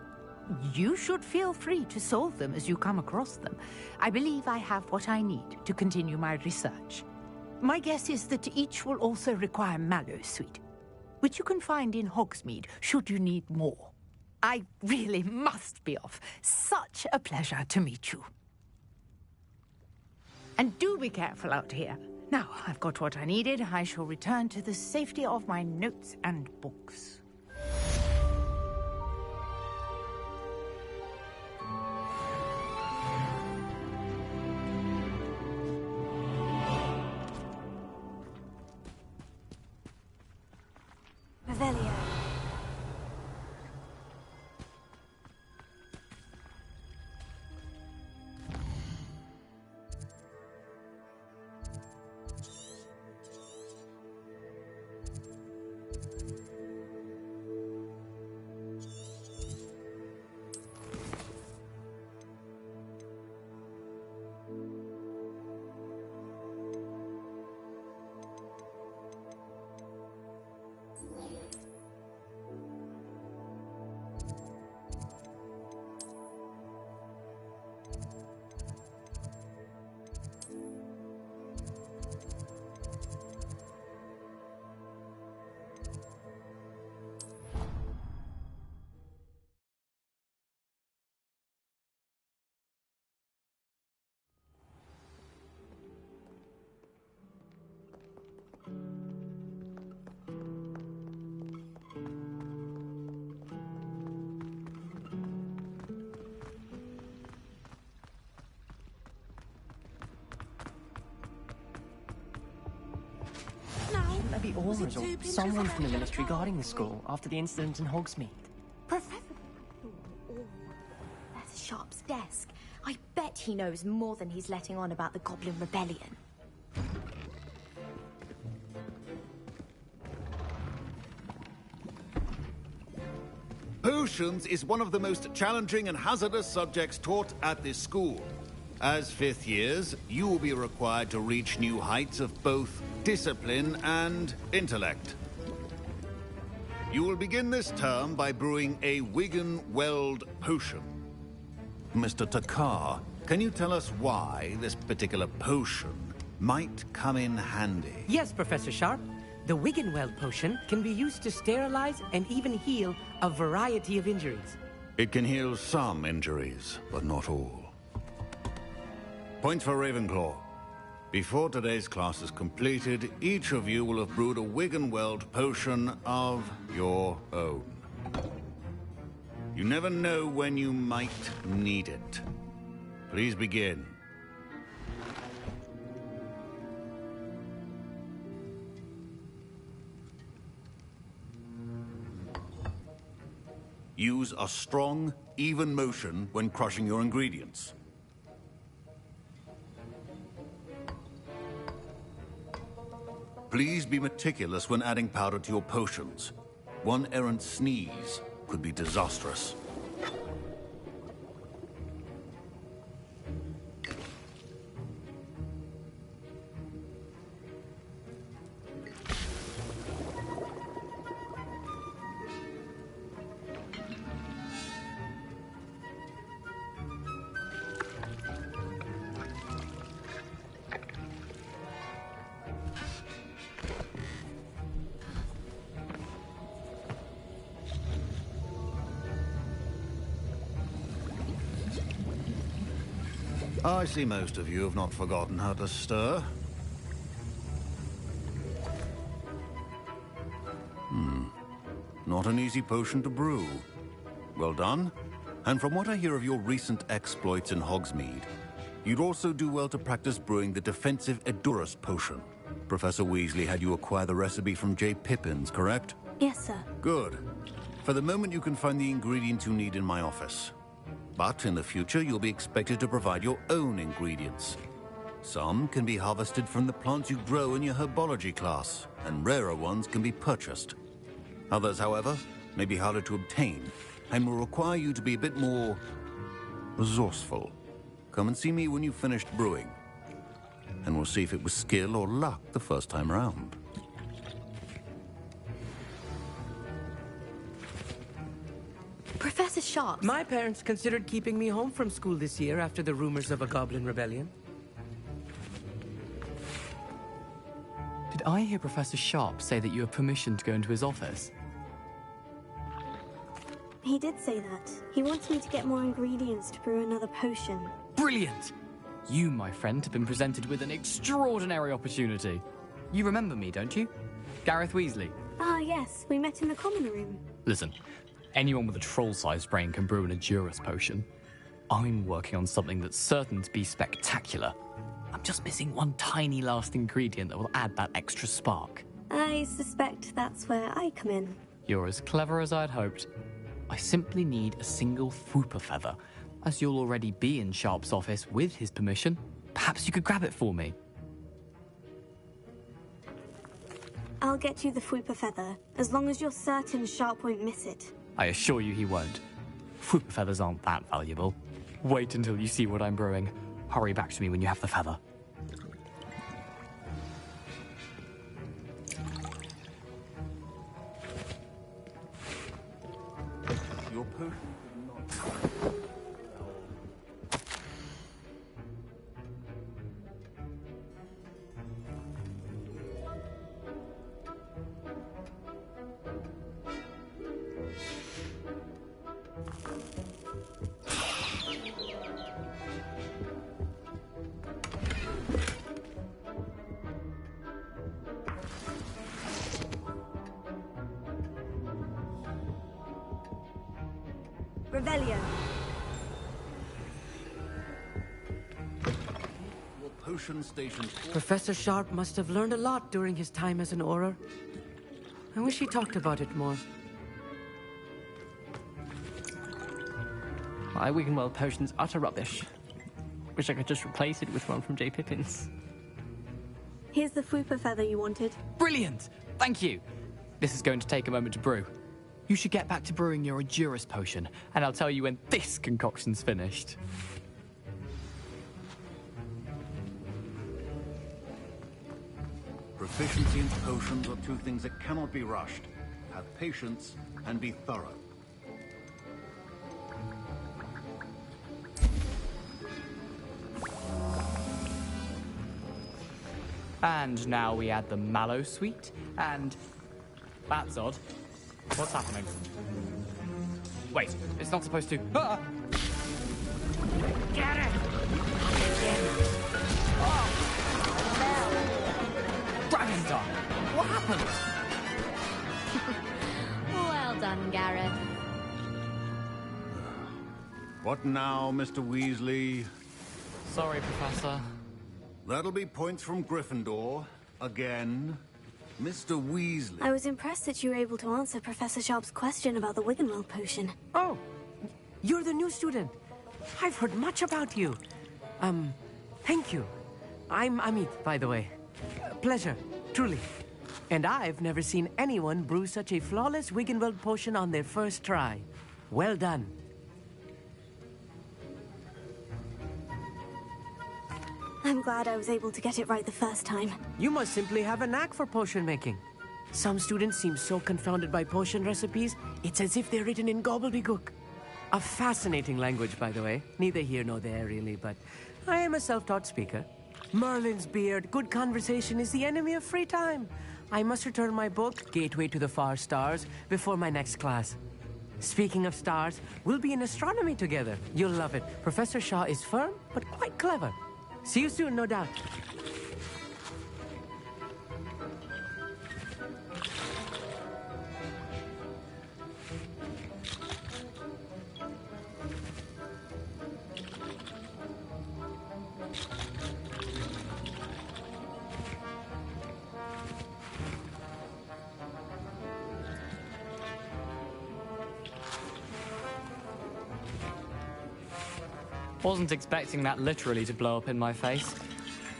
M: You should feel free to solve them as you come across them. I believe I have what I need to continue my research. My guess is that each will also require mallow sweet, which you can find in Hogsmeade should you need more. I really must be off. Such a pleasure to meet you. And do be careful out here. Now, I've got what I needed. I shall return to the safety of my notes and books.
C: Revelio.
T: Maybe Aura's or someone from the Ministry guarding the school after the incident in Hogsmeade.
G: Professor... That's Sharp's desk. I bet he knows more than he's letting on about the Goblin Rebellion.
A: Potions is one of the most challenging and hazardous subjects taught at this school. As fifth years, you will be required to reach new heights of both discipline and intellect. You will begin this term by brewing a Wigan-Weld potion. Mr. Takar, can you tell us why this particular potion might come in handy?
U: Yes, Professor Sharp. The Wigan-Weld potion can be used to sterilize and even heal a variety of injuries.
A: It can heal some injuries, but not all. Points for Ravenclaw. Before today's class is completed, each of you will have brewed a Wiggenweld potion of your own. You never know when you might need it. Please begin. Use a strong, even motion when crushing your ingredients. Please be meticulous when adding powder to your potions. One errant sneeze could be disastrous. I see most of you have not forgotten how to stir. Not an easy potion to brew. Well done. And from what I hear of your recent exploits in Hogsmeade, you'd also do well to practice brewing the defensive Edurus potion. Professor Weasley had you acquire the recipe from J. Pippin's, correct?
C: Yes, sir.
A: Good. For the moment, you can find the ingredients you need in my office. But in the future, you'll be expected to provide your own ingredients. Some can be harvested from the plants you grow in your herbology class, and rarer ones can be purchased. Others, however, may be harder to obtain, and will require you to be a bit more resourceful. Come and see me when you've finished brewing, and we'll see if it was skill or luck the first time round.
N: Professor Sharp.
U: My parents considered keeping me home from school this year after the rumors of a goblin rebellion.
H: Did I hear Professor Sharp say that you have permission to go into his office?
C: He did say that. He wants me to get more ingredients to brew another potion.
H: Brilliant! You, my friend, have been presented with an extraordinary opportunity. You remember me, don't you? Gareth Weasley.
C: Ah, yes. We met in the common room.
H: Listen, anyone with a troll-sized brain can brew an Edurus potion. I'm working on something that's certain to be spectacular. I'm just missing one tiny last ingredient that will add that extra spark.
C: I suspect that's where I come in.
H: You're as clever as I'd hoped. I simply need a single Fwooper feather. As you'll already be in Sharp's office with his permission, perhaps you could grab it for me.
C: I'll get you the Fwooper feather, as long as you're certain Sharp won't miss it.
H: I assure you he won't. Fwooper feathers aren't that valuable. Wait until you see what I'm brewing. Hurry back to me when you have the feather.
A: Your potion is not...
C: Revelio.
A: Your potion station...
U: Professor Sharp must have learned a lot during his time as an Auror. I wish he talked about it more.
T: My Wiggenweld potion's utter rubbish. Wish I could just replace it with one from J. Pippin's.
C: Here's the Fwooper feather you wanted.
H: Brilliant! Thank you! This is going to take a moment to brew. You should get back to brewing your Edurus potion, and I'll tell you when this concoction's finished.
A: Proficiency in potions are two things that cannot be rushed. Have patience and be thorough.
H: And now we add the mallow sweet, and... That's odd. What's happening? Wait, it's not supposed to. Ah!
M: Get it!
H: Dragon Star! What happened?
J: Well done, Gareth.
A: What now, Mr. Weasley?
H: Sorry, Professor.
A: That'll be points from Gryffindor. Again. Mr. Weasley.
C: I was impressed that you were able to answer Professor Sharp's question about the Wiggenweld potion.
U: Oh, you're the new student. I've heard much about you. Thank you. I'm Amit, by the way. Pleasure, truly. And I've never seen anyone brew such a flawless Wiggenweld potion on their first try. Well done.
C: I'm glad I was able to get it right the first time.
U: You must simply have a knack for potion making. Some students seem so confounded by potion recipes, it's as if they're written in gobbledygook. A fascinating language, by the way. Neither here nor there, really, but I am a self-taught speaker. Merlin's beard, good conversation is the enemy of free time. I must return my book, Gateway to the Far Stars, before my next class. Speaking of stars, we'll be in astronomy together. You'll love it. Professor Shaw is firm, but quite clever. See you soon, no doubt.
H: Wasn't expecting that literally to blow up in my face.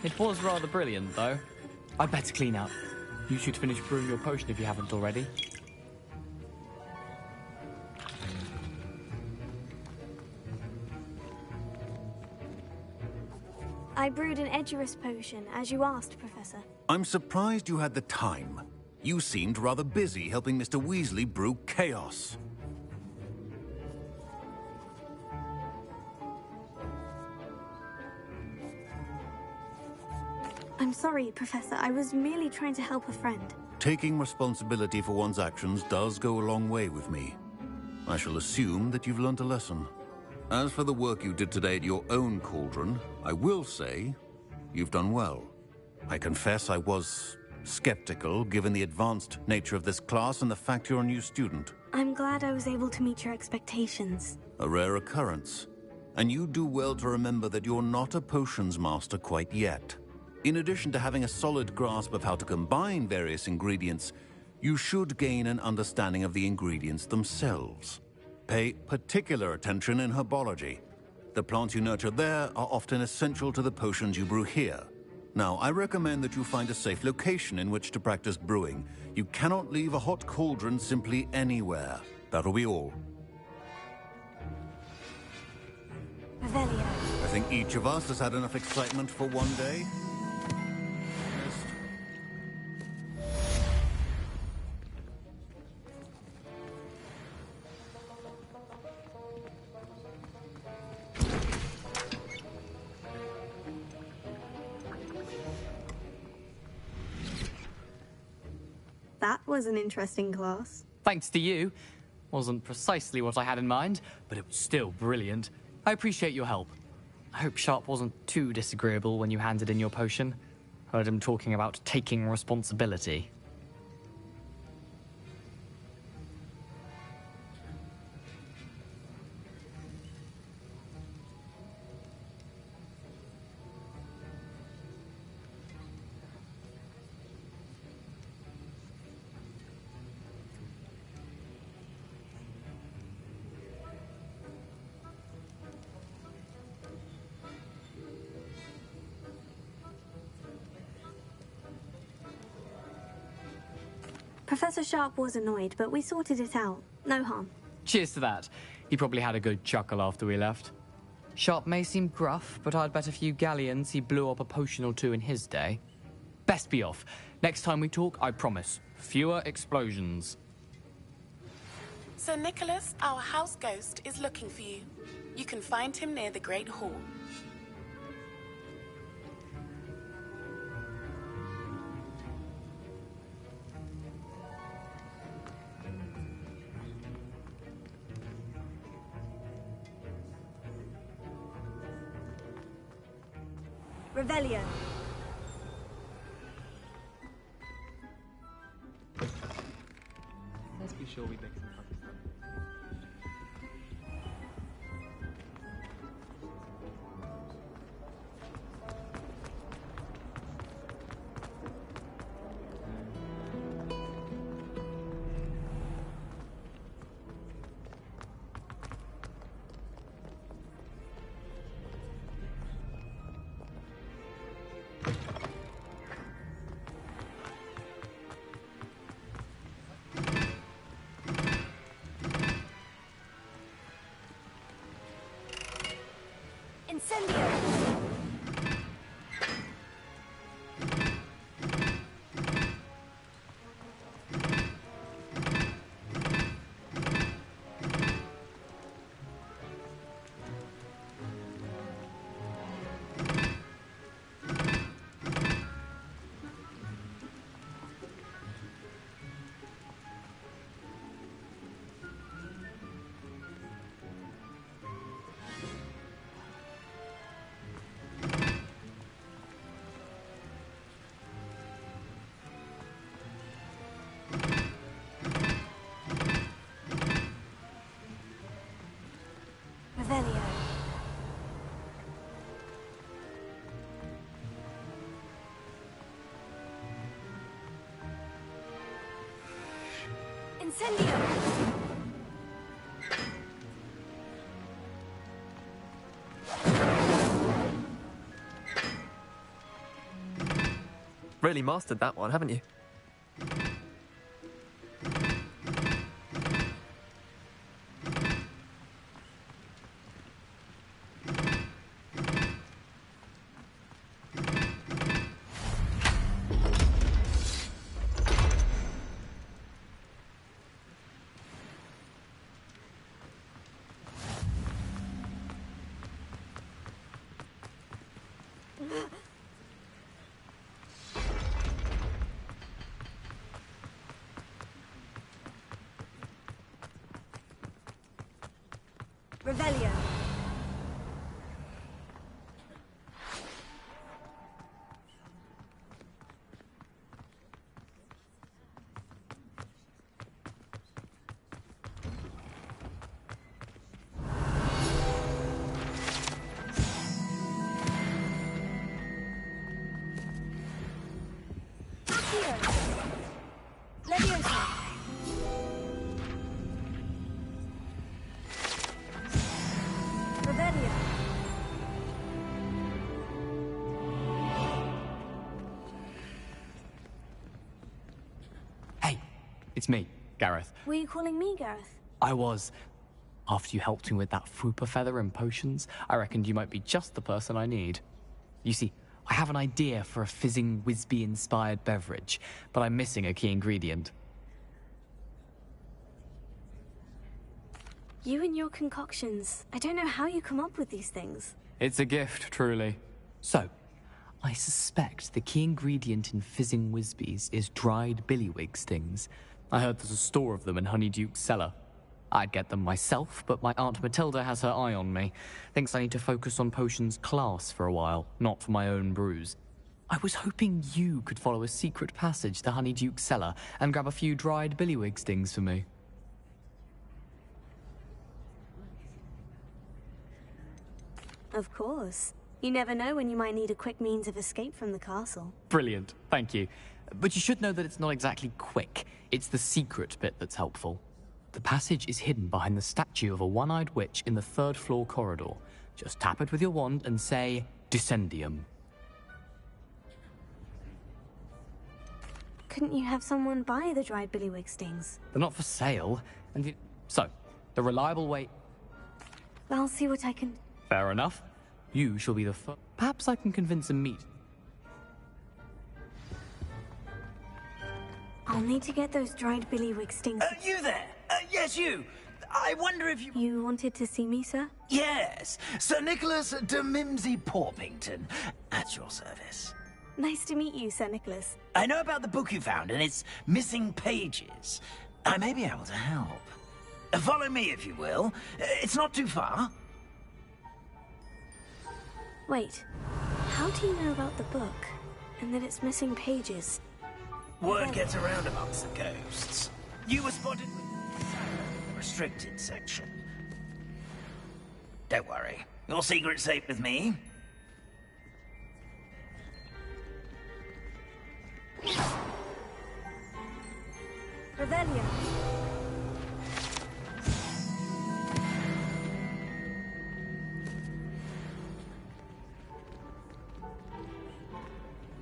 H: It was rather brilliant, though. I'd better clean up. You should finish brewing your potion if you haven't already.
C: I brewed an Edurus potion, as you asked, Professor.
A: I'm surprised you had the time. You seemed rather busy helping Mr. Weasley brew chaos.
C: I'm sorry, Professor. I was merely trying to help a friend.
A: Taking responsibility for one's actions does go a long way with me. I shall assume that you've learnt a lesson. As for the work you did today at your own cauldron, I will say you've done well. I confess I was skeptical, given the advanced nature of this class and the fact you're a new student.
C: I'm glad I was able to meet your expectations.
A: A rare occurrence. And you do well to remember that you're not a potions master quite yet. In addition to having a solid grasp of how to combine various ingredients, you should gain an understanding of the ingredients themselves. Pay particular attention in herbology. The plants you nurture there are often essential to the potions you brew here. Now, I recommend that you find a safe location in which to practice brewing. You cannot leave a hot cauldron simply anywhere. That'll be all.
C: Revelio.
A: I think each of us has had enough excitement for one day.
C: That was an interesting class.
H: Thanks to you. Wasn't precisely what I had in mind, but it was still brilliant. I appreciate your help. I hope Sharp wasn't too disagreeable when you handed in your potion. Heard him talking about taking responsibility.
C: Professor Sharp was annoyed, but we sorted it out. No harm.
H: Cheers to that. He probably had a good chuckle after we left. Sharp may seem gruff, but I'd bet a few galleons he blew up a potion or two in his day. Best be off. Next time we talk, I promise, fewer explosions.
F: Sir Nicholas, our house ghost, is looking for you. You can find him near the Great Hall.
C: Revelio.
T: Let's be sure we make some progress.
C: Revelio. Incendio.
T: Really mastered that one, haven't you?
C: Revelio.
H: It's me, Gareth.
C: Were you calling me Gareth?
H: I was. After you helped me with that Fupa feather and potions, I reckoned you might be just the person I need. You see, I have an idea for a fizzing Wisby-inspired beverage, but I'm missing a key ingredient.
C: You and your concoctions. I don't know how you come up with these things.
H: It's a gift, truly. So, I suspect the key ingredient in fizzing Wisbies is dried billywig stings. I heard there's a store of them in Honeyduke's cellar. I'd get them myself, but my Aunt Matilda has her eye on me. Thinks I need to focus on potions class for a while, not for my own brews. I was hoping you could follow a secret passage to Honeyduke's cellar and grab a few dried billywig stings for me.
C: Of course. You never know when you might need a quick means of escape from the castle.
H: Brilliant, thank you. But you should know that it's not exactly quick. It's the secret bit that's helpful. The passage is hidden behind the statue of a one-eyed witch in the third-floor corridor. Just tap it with your wand and say, Descendium.
C: Couldn't you have someone buy the dried billywig stings?
H: They're not for sale, So, the reliable way...
C: I'll see what I can...
H: Fair enough. You shall be the first. Perhaps I can convince a meet.
C: I'll need to get those dried billywig stings...
R: You there? Yes, you. I wonder if you...
C: You wanted to see me, sir?
R: Yes. Sir Nicholas de Mimsy Porpington. At your service.
C: Nice to meet you, Sir Nicholas.
R: I know about the book you found and its missing pages. I may be able to help. Follow me, if you will. It's not too far.
C: Wait. How do you know about the book? And that it's missing pages?
D: Word gets around amongst the ghosts. You were spotted with the restricted section. Don't worry. Your secret's safe with me.
N: Revelio.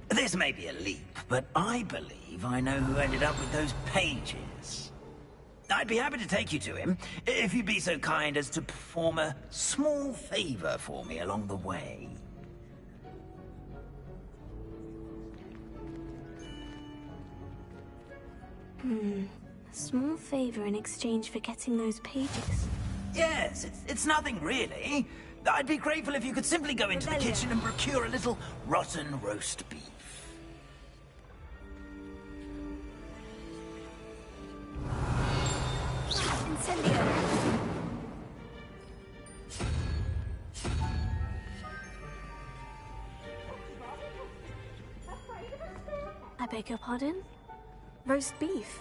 D: This may be a leap, but I believe I know who ended up with those pages. I'd be happy to take you to him, if you'd be so kind as to perform a small favor for me along the way.
C: A small favor in exchange for getting those pages.
D: Yes, it's nothing really. I'd be grateful if you could simply go into the kitchen and procure a little rotten roast beef.
N: Incendio.
C: I beg your pardon? Roast beef.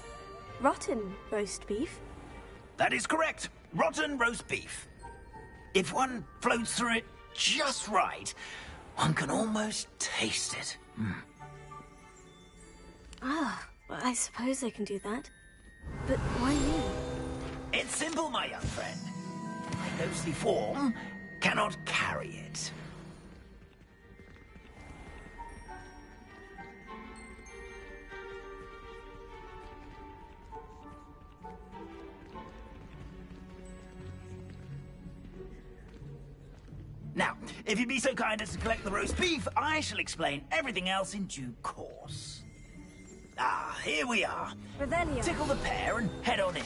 C: Rotten roast beef.
D: That is correct. Rotten roast beef. If one floats through it just right, one can almost taste it.
C: Ah, well, I suppose I can do that. But why me?
D: It's simple, my young friend. My ghostly form cannot carry it. Now, if you'd be so kind as to collect the roast beef, I shall explain everything else in due course. Ah, here we are.
N: Revelio.
D: Tickle the pear and head on in.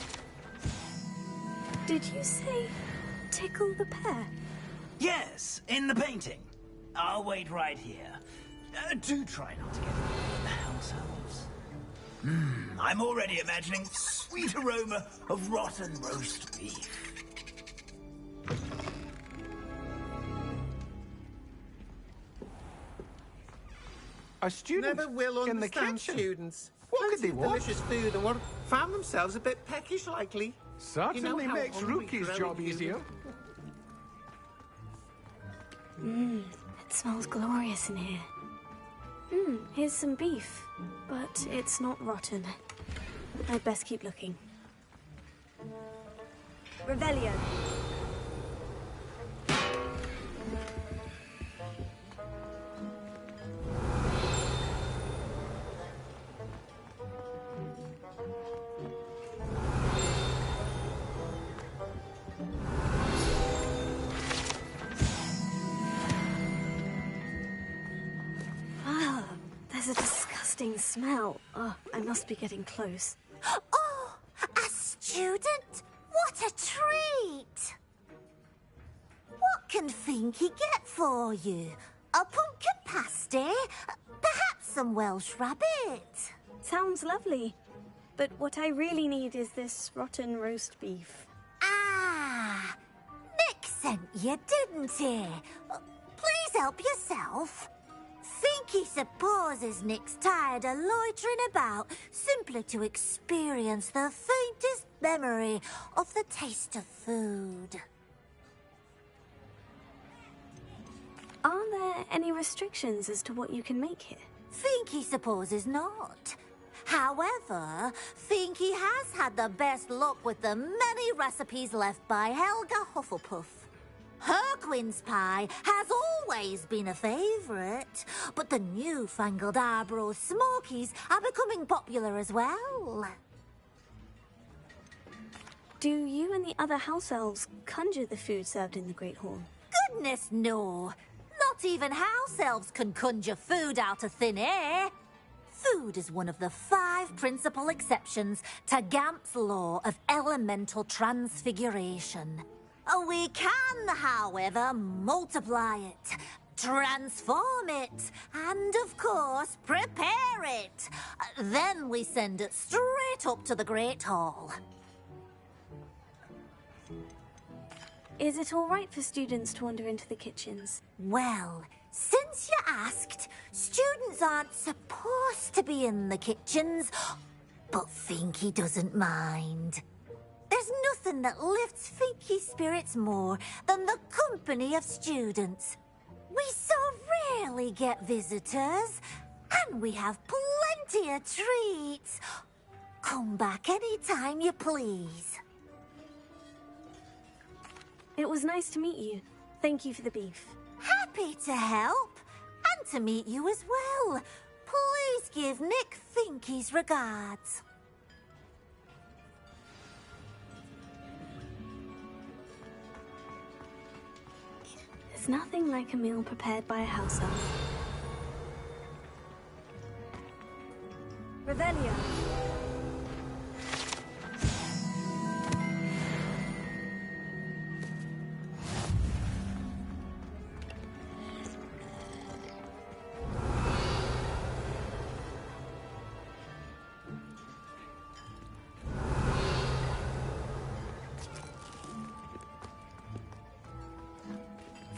C: Did you say tickle the pear?
D: Yes, in the painting. I'll wait right here. Do try not to get in the house elves. I'm already imagining sweet aroma of rotten roast beef.
V: A student
W: Never will
V: in the
W: understand
V: kitchen.
W: students.
V: What could they
W: Plenty of
V: want?
W: delicious food and what found themselves a bit peckish, likely.
V: Certainly
W: how
V: makes
W: hungry
V: Rookie's
W: growing
V: job
W: humans-
V: easier.
C: It smells glorious in here. Here's some beef, but it's not rotten. I'd best keep looking.
N: Revelio.
C: Ah, there's a disgusting smell. Oh, I must be getting close.
X: Oh, a student? What a treat! What can Finky get for you? A pumpkin pasty? Perhaps some Welsh rabbit?
C: Sounds lovely. But what I really need is this rotten roast beef.
X: Ah, Nick sent you, didn't he? Please help yourself. Finky supposes Nick's tired of loitering about simply to experience the faintest memory of the taste of food.
C: Are there any restrictions as to what you can make here?
X: Finky supposes not. However, Finky has had the best luck with the many recipes left by Helga Hufflepuff. Her quince pie has always been a favourite, but the newfangled Arbroath Smokies are becoming popular as well.
C: Do you and the other house elves conjure the food served in the Great Hall?
X: Goodness, no. Not even house elves can conjure food out of thin air. Food is one of the 5 principal exceptions to Gamp's law of elemental transfiguration. We can, however, multiply it, transform it, and, of course, prepare it. Then we send it straight up to the Great Hall.
C: Is it all right for students to wander into the kitchens?
X: Well, Since you asked, students aren't supposed to be in the kitchens, but Finky doesn't mind. There's nothing that lifts Finky's spirits more than the company of students. We so rarely get visitors, and we have plenty of treats. Come back any time you please.
C: It was nice to meet you. Thank you for the beef.
X: Happy to help, and to meet you as well. Please give Nick Finky's regards.
C: There's nothing like a meal prepared by a house elf. Revelio.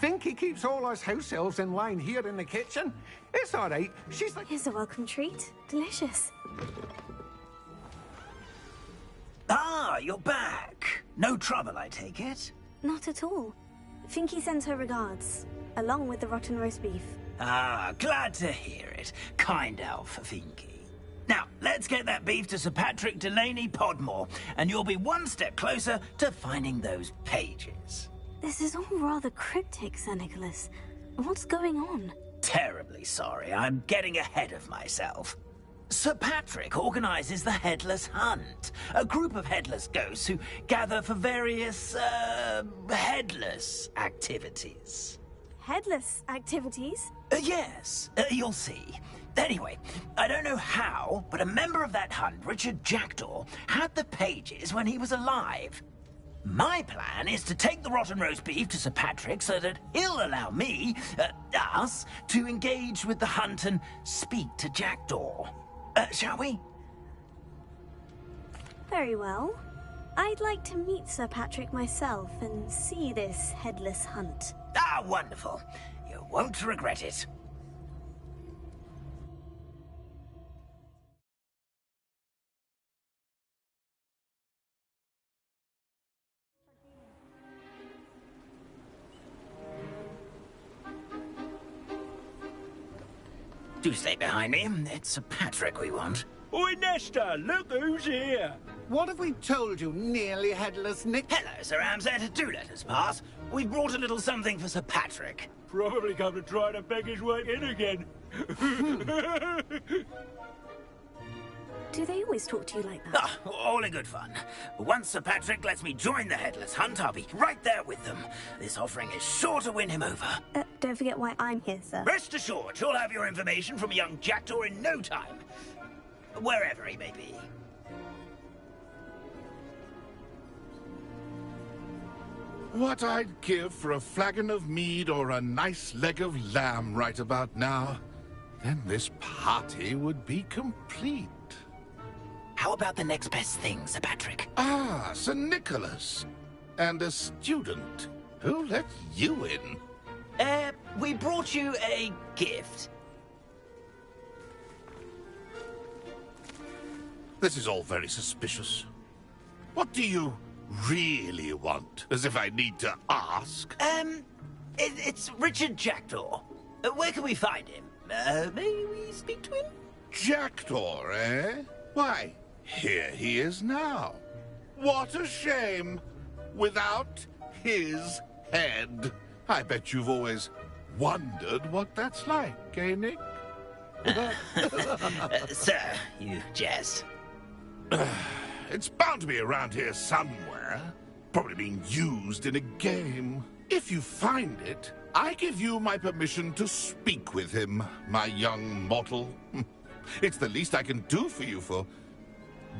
V: Finky keeps all us house elves in line here in the kitchen. It's all right. She's like...
C: Here's a welcome treat. Delicious.
D: Ah, you're back. No trouble, I take it?
C: Not at all. Finky sends her regards, along with the rotten roast beef.
D: Ah, glad to hear it. Kind elf, Finky. Now, let's get that beef to Sir Patrick Delaney Podmore, and you'll be one step closer to finding those pages.
C: This is all rather cryptic, Sir Nicholas. What's going on?
D: Terribly sorry, I'm getting ahead of myself. Sir Patrick organizes the Headless Hunt, a group of headless ghosts who gather for various, headless activities.
C: Headless activities?
D: Yes, you'll see. Anyway, I don't know how, but a member of that hunt, Richard Jackdaw, had the pages when he was alive. My plan is to take the rotten roast beef to Sir Patrick so that he'll allow me, us, to engage with the hunt and speak to Jackdaw. Shall we?
C: Very well. I'd like to meet Sir Patrick myself and see this headless hunt.
D: Ah, wonderful. You won't regret it. Do stay behind me. It's Sir Patrick we want.
E: Oi, Nesta, look who's here.
W: What have we told you, nearly headless Nick?
D: Hello, Sir Ramsay. Do let us pass. We've brought a little something for Sir Patrick.
E: Probably come to try to beg his way in again.
C: Do they always talk to you like that?
D: Ah, all in good fun. Once Sir Patrick lets me join the Headless Hunt, I'll be right there with them. This offering is sure to win him over.
C: Don't forget why I'm here, sir.
D: Rest assured, you'll have your information from a young Jackdaw in no time. Wherever he may be.
P: What I'd give for a flagon of mead or a nice leg of lamb right about now. Then this party would be complete.
D: How about the next best thing, Sir Patrick?
P: Ah, Sir Nicholas. And a student. Who let you in?
D: We brought you a gift.
P: This is all very suspicious. What do you really want? As if I need to ask.
D: It's Richard Jackdaw. Where can we find him? May we speak to him?
P: Jackdaw, eh? Why, here he is now. What a shame. Without his head. I bet you've always wondered what that's like, eh, Nick?
D: Sir, you jest.
P: It's bound to be around here somewhere. Probably being used in a game. If you find it, I give you my permission to speak with him, my young mortal. It's the least I can do for you for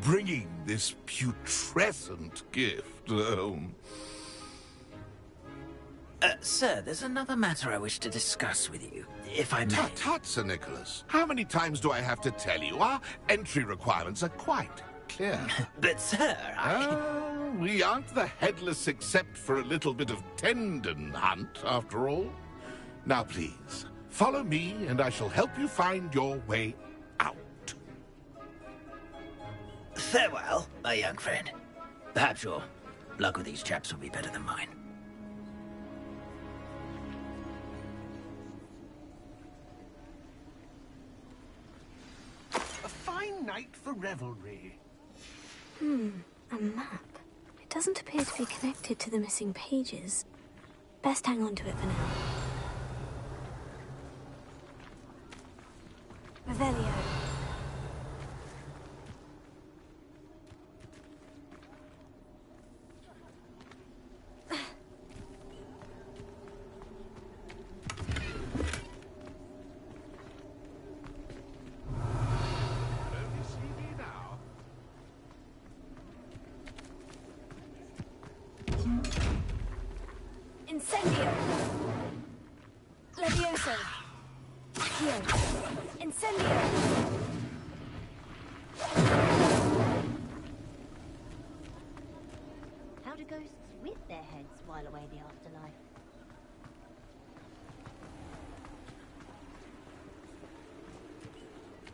P: bringing this putrescent gift home.
D: Sir, there's another matter I wish to discuss with you, if I may.
P: Tut, tut, Sir Nicholas. How many times do I have to tell you? Our entry requirements are quite clear.
D: But, sir,
P: we aren't the headless except for a little bit of tendon hunt, after all. Now, please, Follow me, and I shall help you find your way out.
D: Farewell, my young friend. Perhaps your luck with these chaps will be better than mine.
V: A fine night for revelry.
C: A map. It doesn't appear to be connected to the missing pages. Best hang on to it for now. Revelio. Incendio! Levioso! Here! Incendio!
L: How do ghosts with their heads while away the afterlife?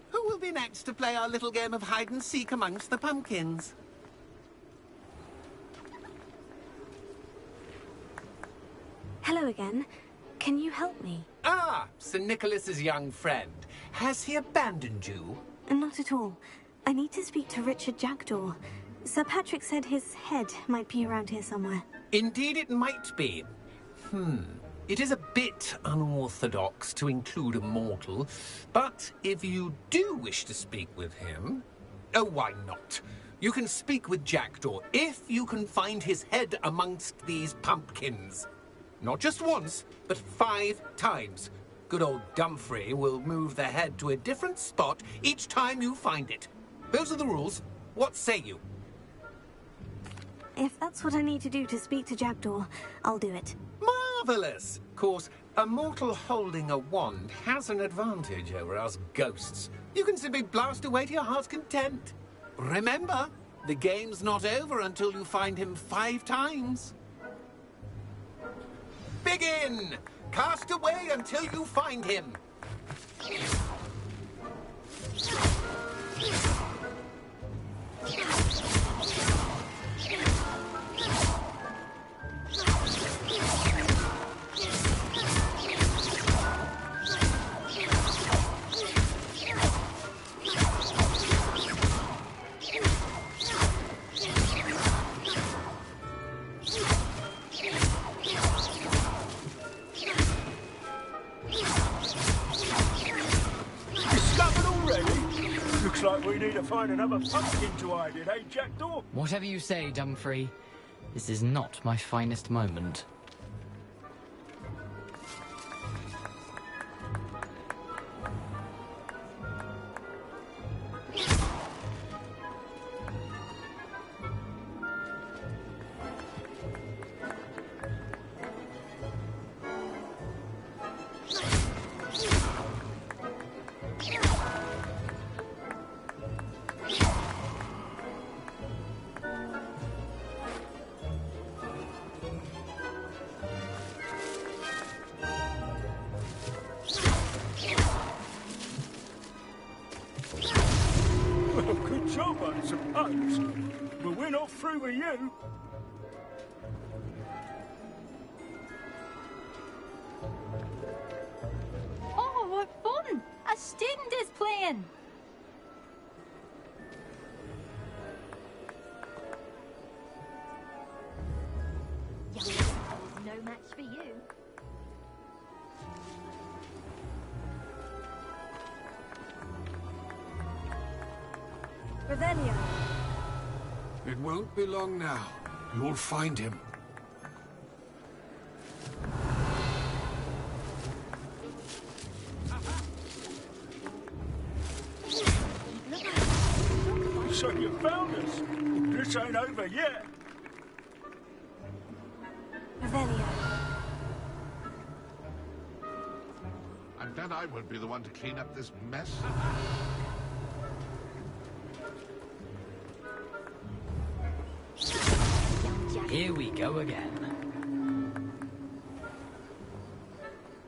W: Who will be next to play our little game of hide-and-seek amongst the pumpkins?
C: Hello again. Can you help me?
V: Ah, Sir Nicholas's young friend. Has he abandoned you?
C: Not at all. I need to speak to Richard Jackdaw. Sir Patrick said his head might be around here somewhere.
V: Indeed it might be. It is a bit unorthodox to include a mortal, but if you do wish to speak with him... Oh, why not? You can speak with Jackdaw if you can find his head amongst these pumpkins. Not just once, but 5 times. Good old Dumfrey will move the head to a different spot each time you find it. Those are the rules. What say you?
C: If that's what I need to do to speak to Jackdaw, I'll do it.
V: Marvellous! Of course, a mortal holding a wand has an advantage over us ghosts. You can simply blast away to your heart's content. Remember, the game's not over until you find him 5 times. Begin! Cast away until you find him.
E: Looks like we need to find another pumpkin to hide in, eh, Jackdaw?
H: Whatever you say, Dumfrey. This is not my finest moment.
E: Good job, I suppose. But we're not through with you.
L: Oh, what fun! A student is playing! Young is no match for you.
C: Revelio.
V: It won't be long now. You'll find him.
E: So you found us. This ain't over yet.
C: Revelio.
P: I bet I won't be the one to clean up this mess.
H: Here we go again.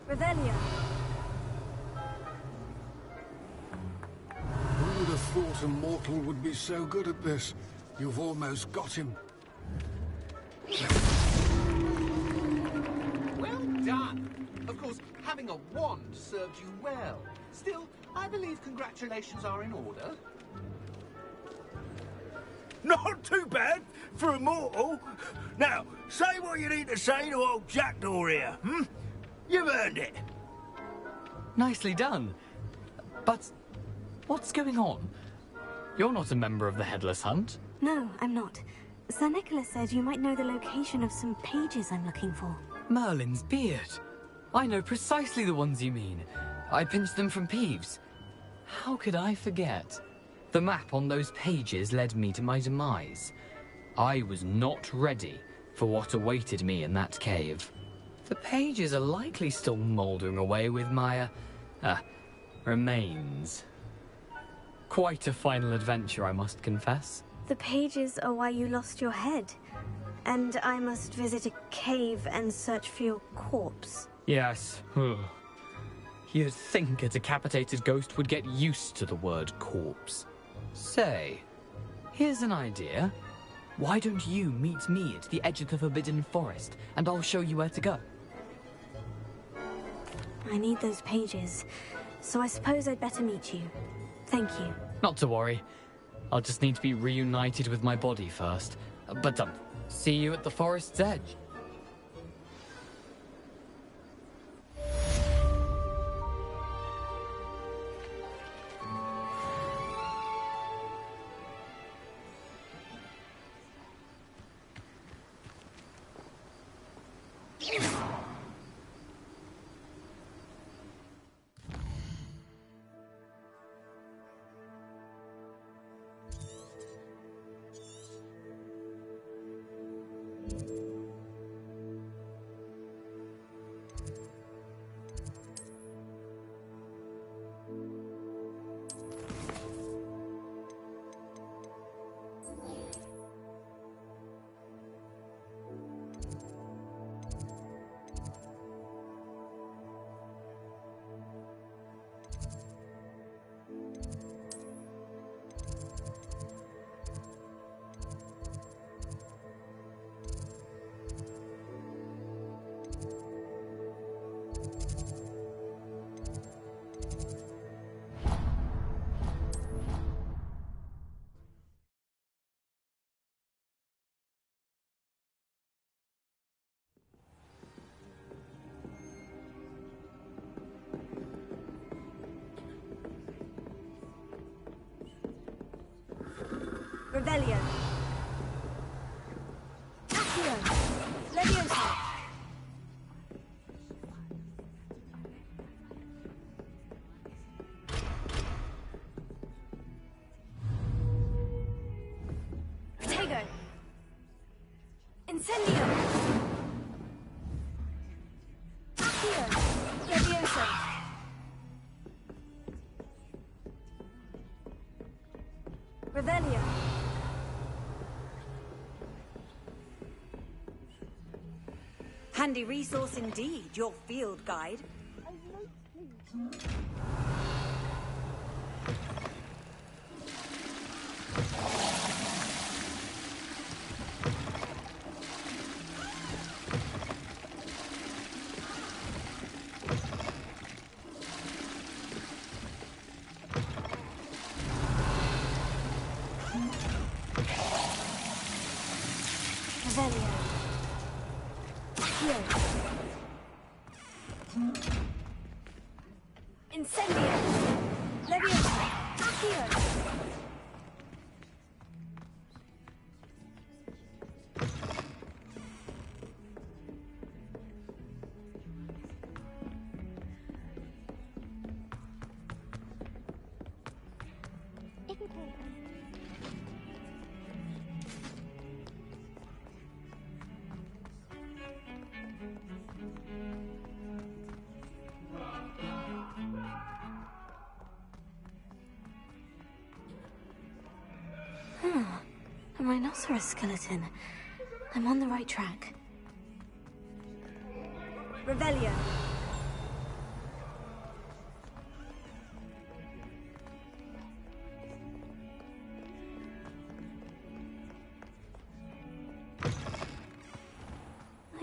C: Revelio.
B: thought a mortal would be so good at this. You've almost got him.
V: Well done. Of course, having a wand served you well. Still, I believe congratulations are in order.
E: Not too bad for a mortal. Now, say what you need to say to old Jackdaw here, hmm? You've earned it.
H: Nicely done. But what's going on? You're not a member of the Headless Hunt.
C: No, I'm not. Sir Nicholas said you might know the location of some pages I'm looking for.
H: Merlin's beard. I know precisely the ones you mean. I pinched them from Peeves. How could I forget? The map on those pages led me to my demise. I was not ready for what awaited me in that cave. The pages are likely still mouldering away with my, remains. Quite a final adventure, I must confess.
C: The pages are why you lost your head. And I must visit a cave and search for your corpse.
H: Yes. You'd think a decapitated ghost would get used to the word corpse. Say, here's an idea. Why don't you meet me at the edge of the Forbidden Forest, and I'll show you where to go?
C: I need those pages, so I suppose I'd better meet you. Thank you.
H: Not to worry. I'll just need to be reunited with my body first. But see you at the forest's edge.
C: Rebellion. Accio. Leviosa. Protego. Incendio. Accio. Leviosa. Rebellion.
I: Handy resource indeed, your field guide.
C: Revelio. Accio. Incendio. Leviosa. Accio. A rhinoceros skeleton. I'm on the right track. Revelio.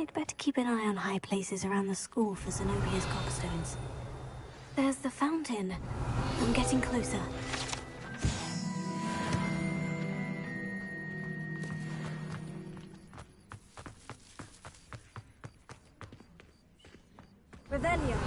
C: I'd better keep an eye on high places around the school for Zenobia's gobstones. There's the fountain. I'm getting closer.
X: Revelio.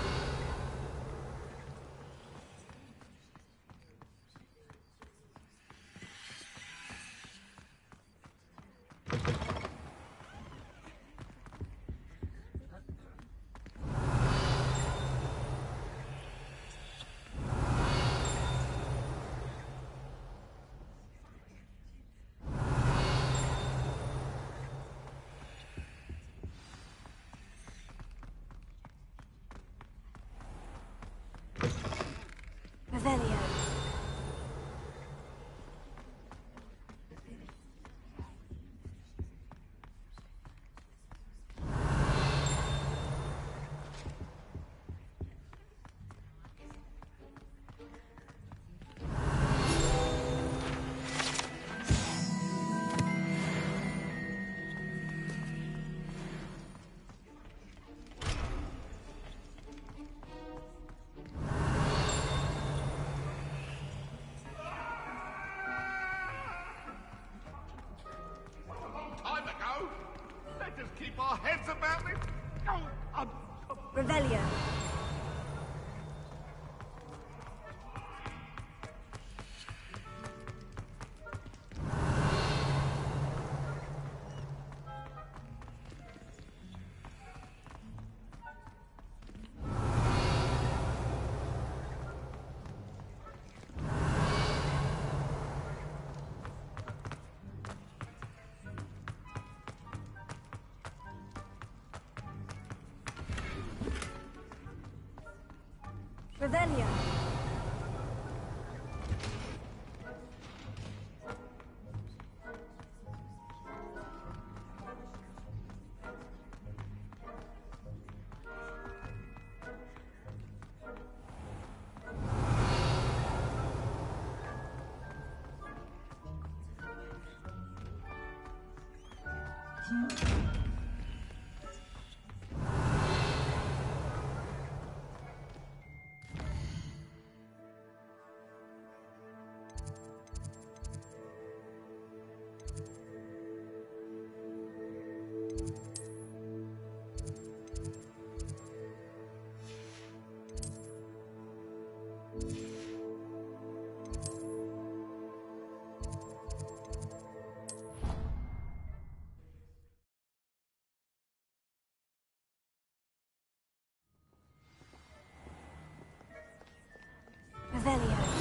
X: Revelio.
P: Time ago. Let us keep our heads about it.
X: Revelio. Revelio. Revelio.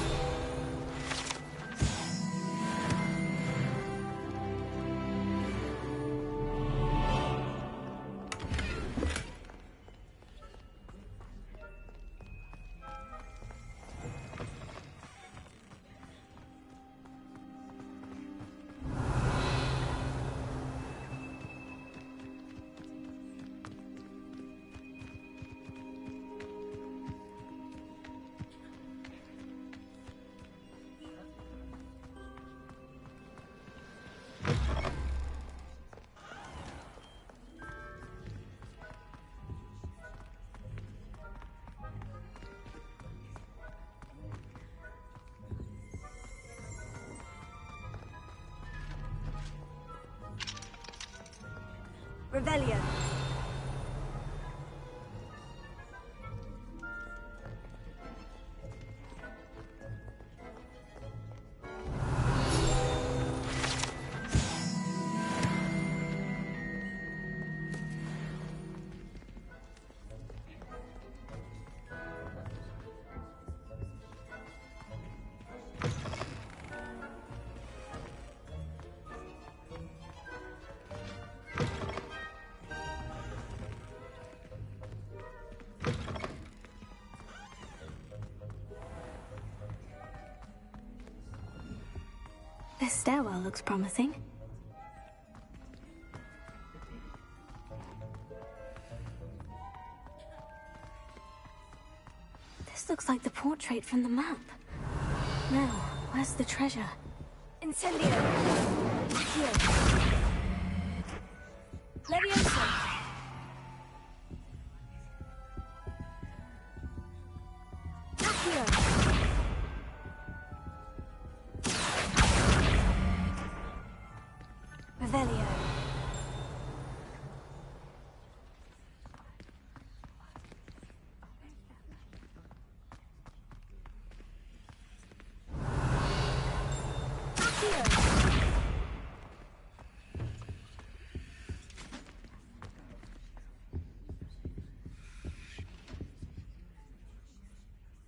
X: Revelio.
C: This stairwell looks promising. This looks like the portrait from the map. Now, where's the treasure?
X: Incendio. Here. Levioso.
C: Revelio.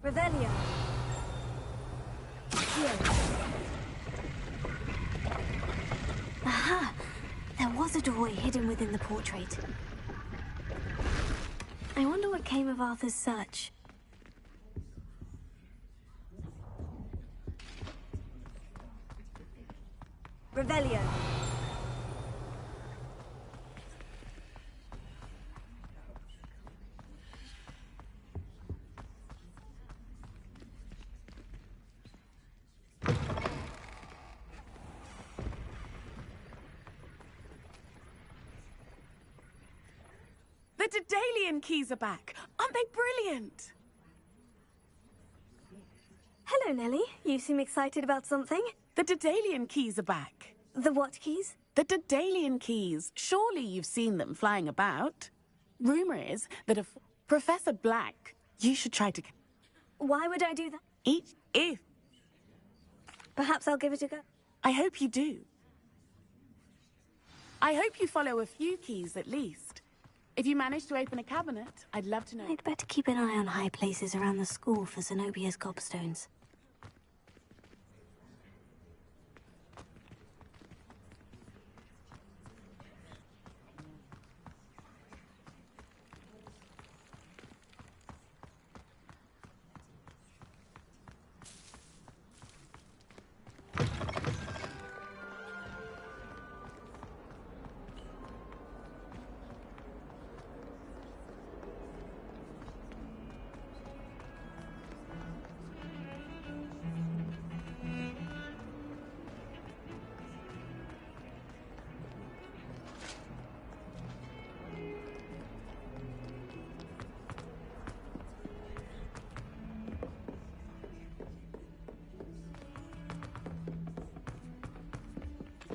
C: Revelio. Aha! There was a doorway hidden within the portrait. I wonder what came of Arthur's search. Revelio.
F: The Daedalian keys are back. Aren't they brilliant?
C: Hello, Nellie. You seem excited about something.
F: The Daedalian keys are back.
C: The what keys?
F: The Daedalian keys. Surely you've seen them flying about. Rumor is that if Professor Black, you should try to...
C: Why would I do that?
F: If.
C: Perhaps I'll give it a go.
F: I hope you do. I hope you follow a few keys at least. If you manage to open a cabinet, I'd love to know.
C: I'd better keep an eye on high places around the school for Zenobia's gobstones.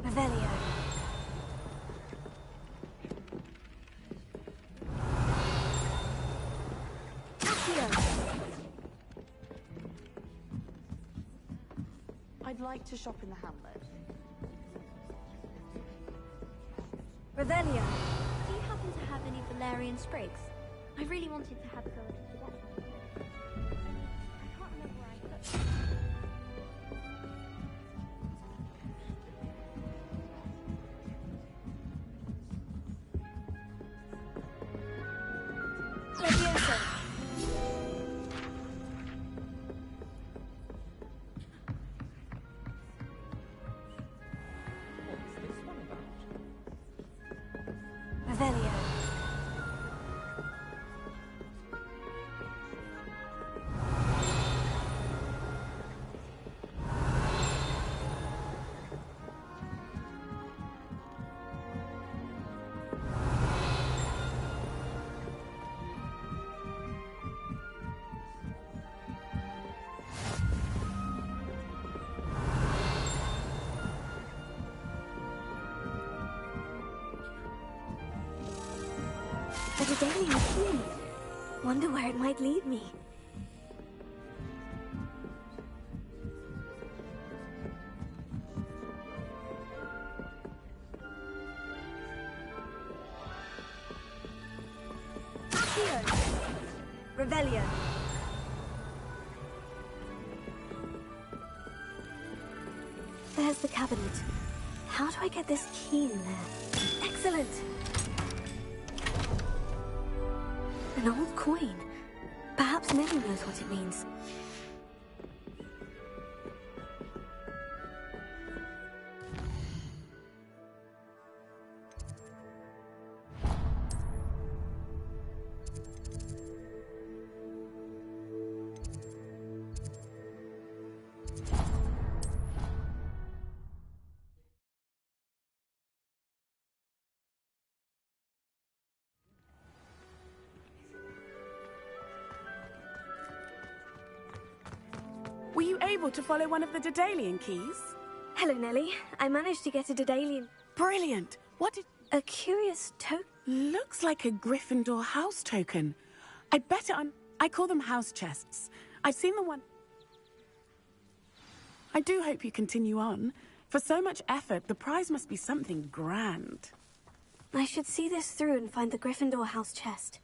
C: Revelio.
F: I'd like to shop in the hamlet.
C: Revelio.
L: Do you happen to have any valerian sprigs? I really wanted to have a go at it today. I can't remember where I put them.
C: Leviosa. Revelio. The Daedalian key. Wonder where it might lead me. Revelio. There's the cabinet. How do I get this key in there? Excellent! An old coin. Perhaps Nellie knows what it means.
F: Were you able to follow one of the Daedalian keys?
C: Hello, Nellie. I managed to get a Daedalian...
F: Brilliant! What did...
C: A curious token?
F: Looks like a Gryffindor house token. I'd bet it on... I call them house chests. I've seen the one... I do hope you continue on. For so much effort, the prize must be something grand.
C: I should see this through and find the Gryffindor house chest.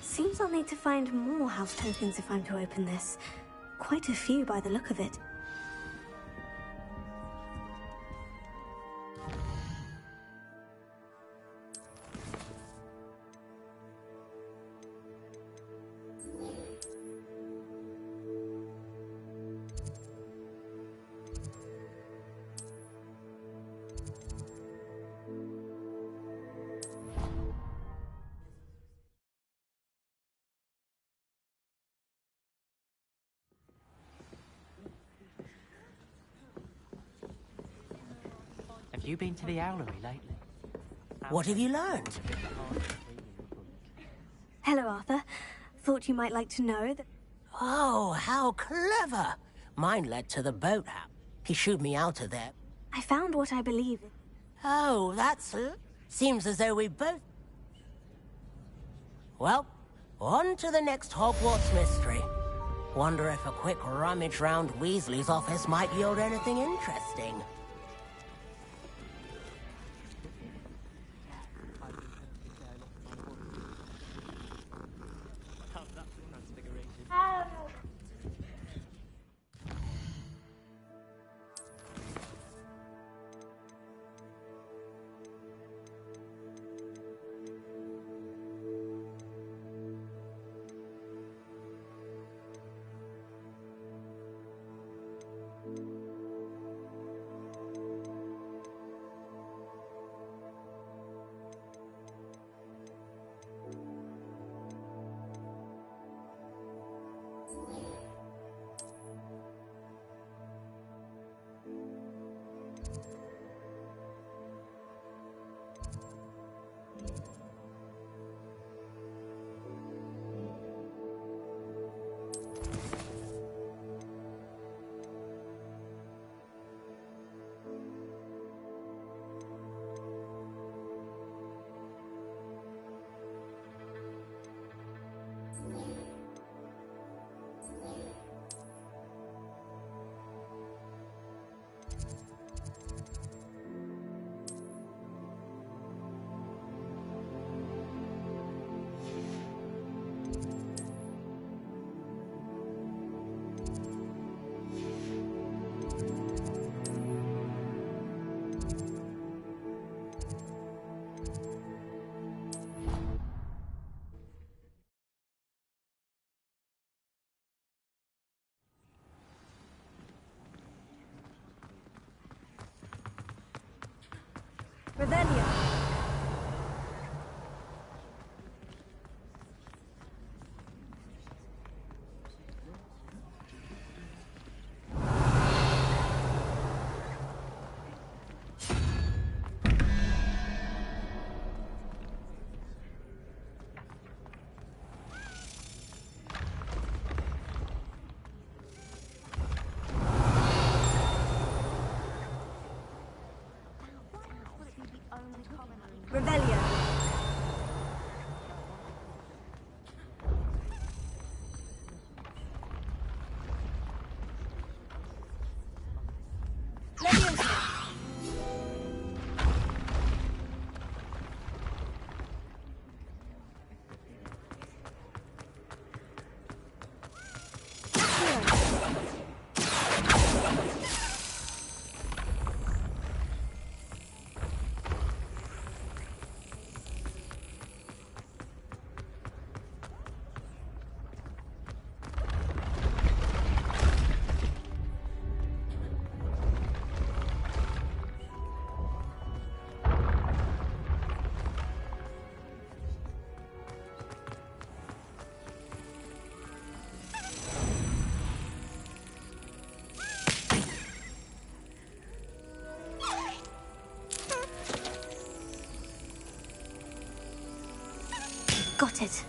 C: Seems I'll need to find more house tokens if I'm to open this. Quite a few by the look of it.
T: Have you been to the Owlery lately?
K: What have you learned?
C: Hello, Arthur. Thought you might like to know that...
K: Oh, how clever! Mine led to the boathouse. He shooed me out of there.
C: I found what I believe.
K: Oh, that's... Seems as though we both... Well, on to the next Hogwarts mystery. Wonder if a quick rummage round Weasley's office might yield anything interesting.
C: Got it.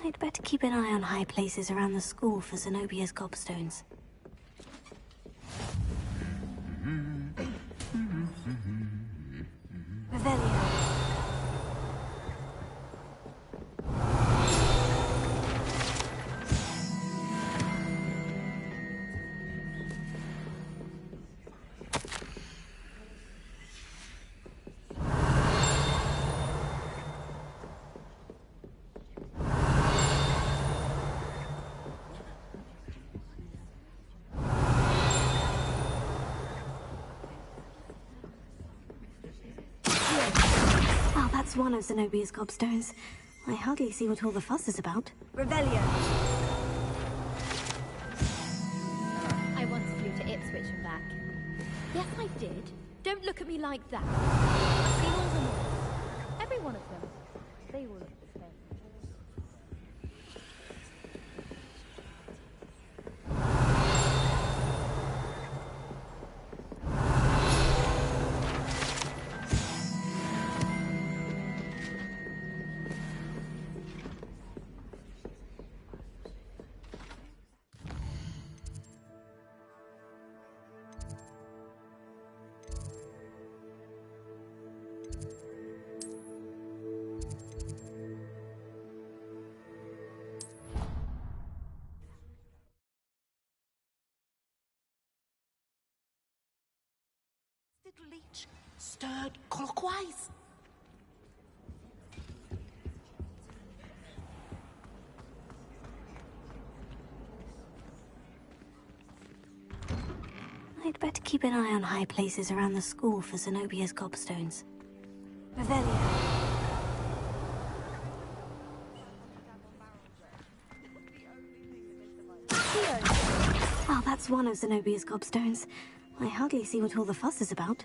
C: I'd better keep an eye on high places around the school for Zenobia's gobstones. Revelio. That's one of Zenobia's gobstones. I hardly see what all the fuss is about.
L: Revelio.
G: I once flew to Ipswich and back. Yes, I did. Don't look at me like that. I've seen all the models. Every one of them. They all look the same.
K: Little leech stirred clockwise.
C: I'd better keep an eye on high places around the school for Zenobia's gobstones. Revelio. Oh, that's one of Zenobia's gobstones. I hardly see what all the fuss is about.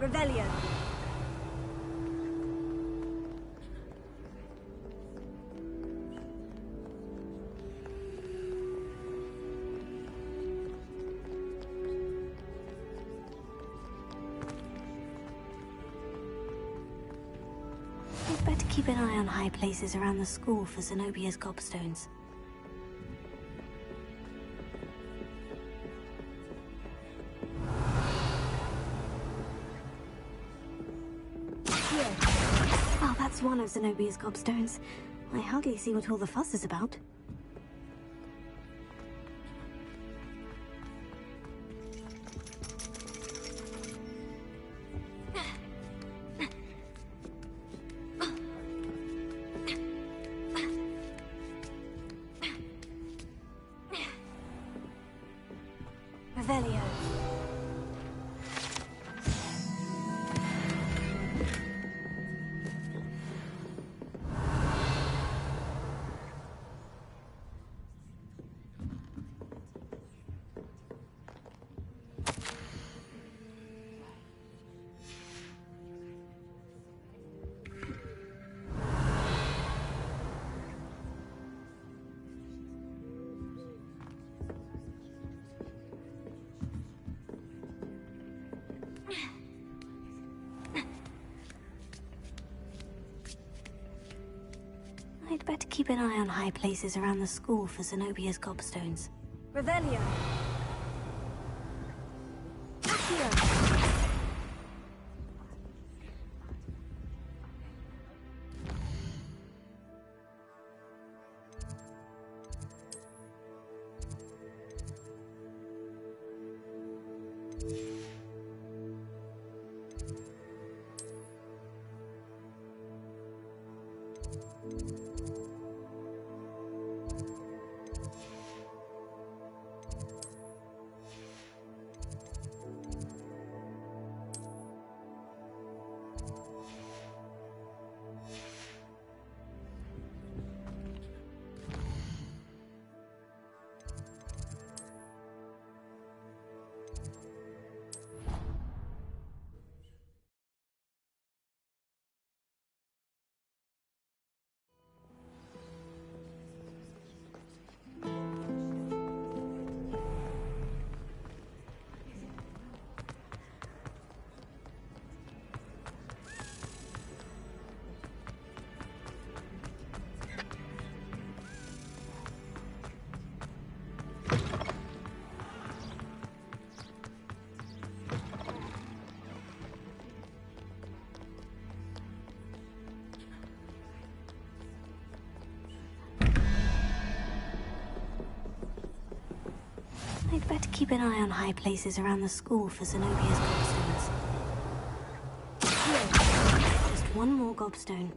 L: Revelio.
C: I'd better keep an eye on high places around the school for Zenobia's gobstones. Oh, that's one of Zenobia's gobstones. I hardly see what all the fuss is about. I'd better keep an eye on high places around the school for Zenobia's gobstones.
L: Revelio.
C: I'd better keep an eye on high places around the school for Zenobia's gobstones. Here, just one more gobstone.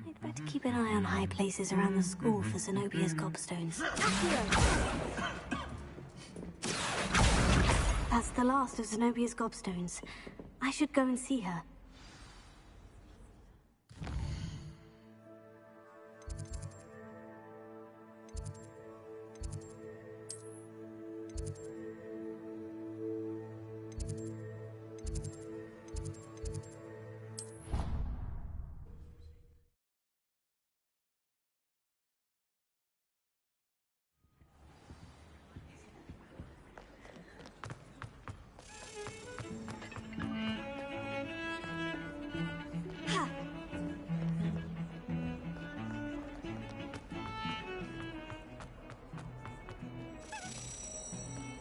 C: I'd better keep an eye on high places around the school for Zenobia's gobstones. That's the last of Zenobia's gobstones. I should go and see her.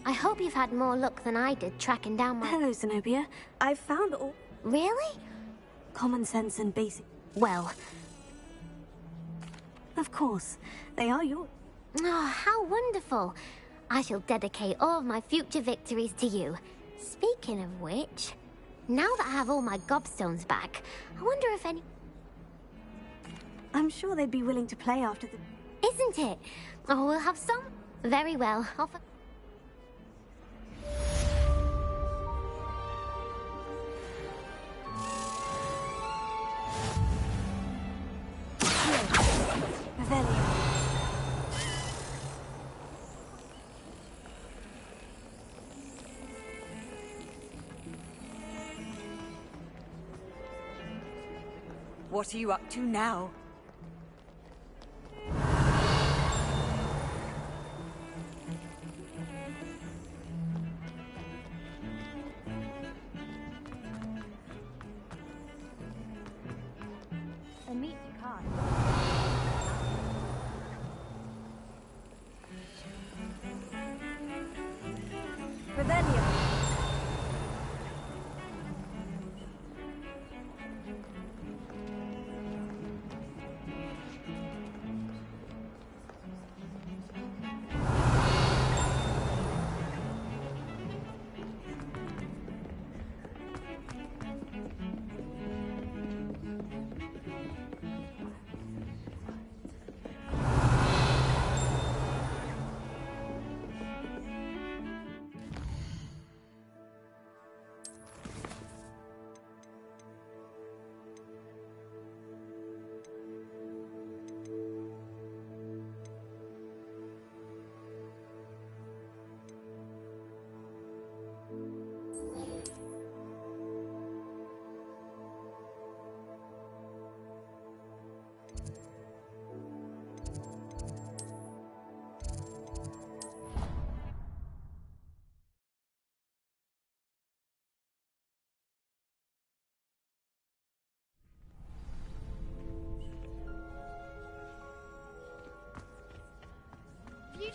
J: I hope you've had more luck than I did tracking down my...
C: Hello, Zenobia. I've found all...
J: Really?
C: Common sense and basic...
J: Well...
C: Of course. They are yours.
J: Oh, how wonderful. I shall dedicate all of my future victories to you. Speaking of which, now that I have all my gobstones back, I wonder if any...
C: I'm sure they'd be willing to play after the...
J: Isn't it? Oh, we'll have some? Very well.
I: What are you up to now?
L: And meet your card. Revelio.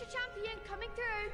M: Future champion coming through.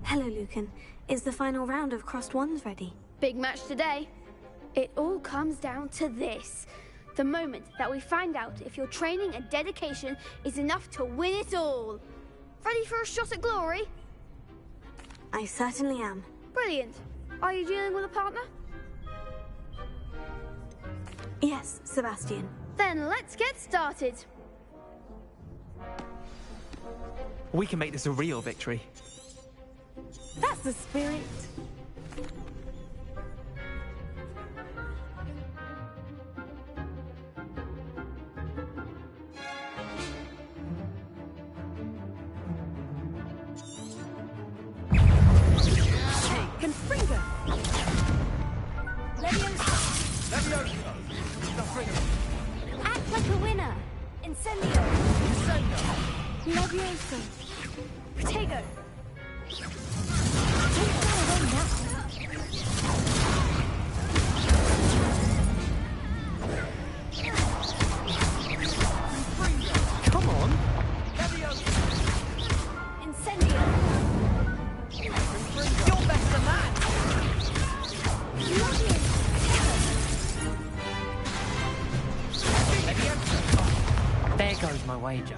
C: Hello, Lucan. Is the final round of Crossed Wands ready?
M: Big match today. It all comes down to this. The moment that we find out if your training and dedication is enough to win it all. Ready for a shot at glory?
C: I certainly am.
M: Brilliant. Are you dealing with a partner?
C: Yes, Sebastian.
M: Then let's get started.
T: We can make this a real victory.
F: That's the spirit.
M: Confringo.
X: Act like a winner. Incendio.
M: Levioso. Protego.
T: Come on.
X: Incendio.
T: You're better than that. There goes my wager.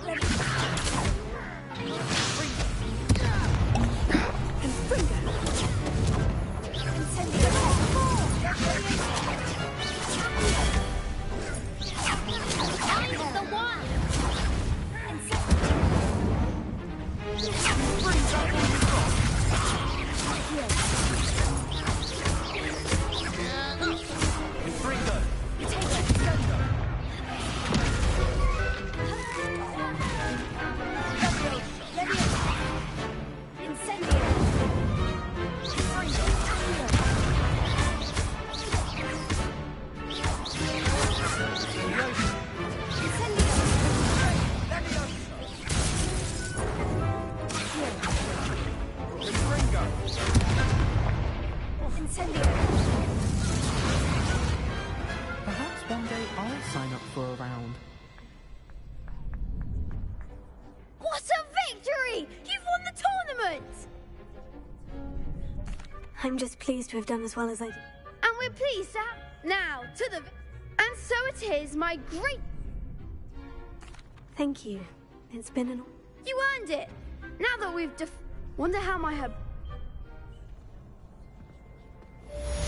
T: Perhaps one day I'll sign up for a round.
M: What a victory! You've won the tournament!
C: I'm just pleased to have done as well as I did.
M: And we're pleased to have... Now, to the... And so it is my great...
C: Thank you. It's been an...
M: You earned it! Now that we've Wonder how my...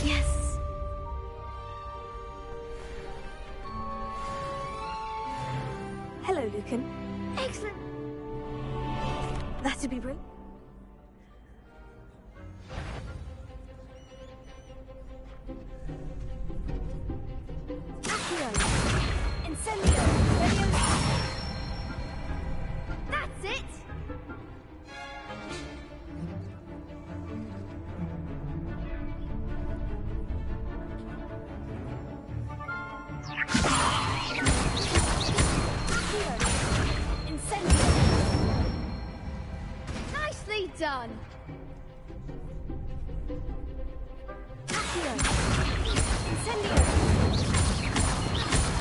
C: Yes. Hello, Lucan.
M: Excellent.
C: That'd be great.
M: Incendio! That's it! Incendio! Nicely done! Accio! Incendio!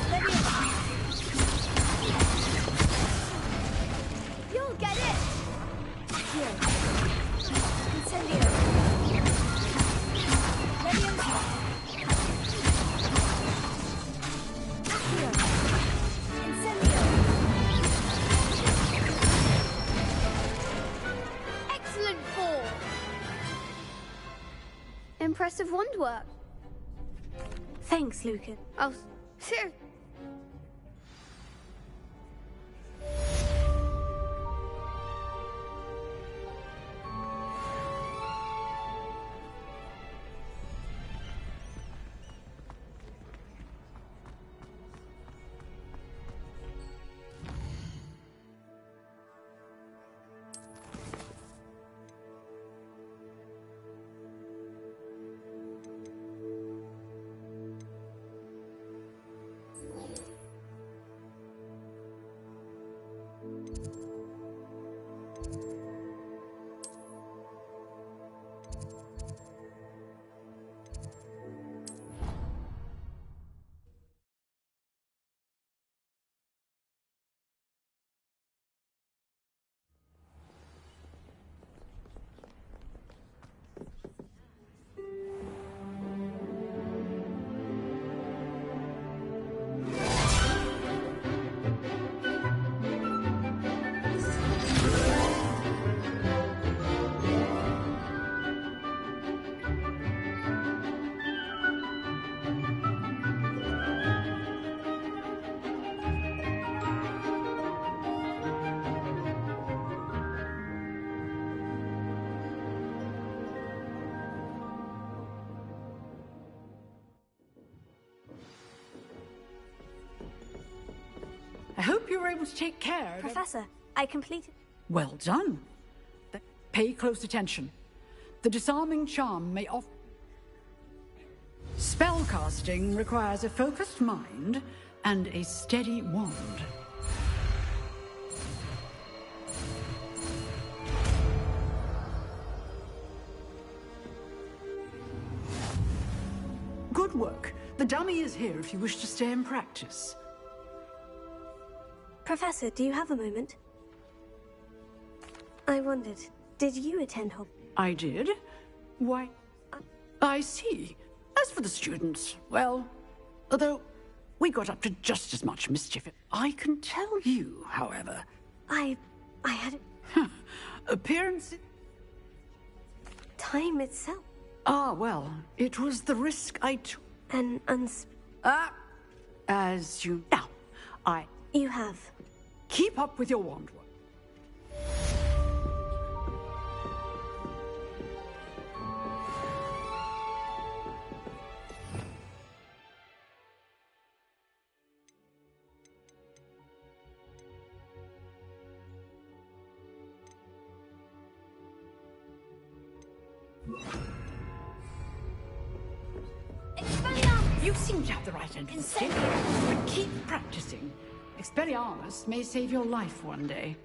M: Leviosa! You'll get it! Accio! Incendio! Leviosa! Accio! Incendio! Excellent ball! Impressive wand work.
C: Thanks, Luca.
M: Oh, sure.
O: I hope you were able to take care of...
C: Professor, I completed...
O: Well done. Pay close attention. The disarming charm may off... Spellcasting requires a focused mind and a steady wand. Good work. The dummy is here if you wish to stay and practice.
C: Professor, do you have a moment? I wondered, did you attend Hogwarts?
O: I did? Why, I see. As for the students, well, although we got up to just as much mischief, I can tell you, however...
C: I had...
O: Appearance...
C: Time itself.
O: Ah, well, it was the risk I took. As you... Now,
C: You have.
O: Keep up with your wand work. You seem to have the right end of the stick, but keep practicing. Expelliarmus may save your life one day.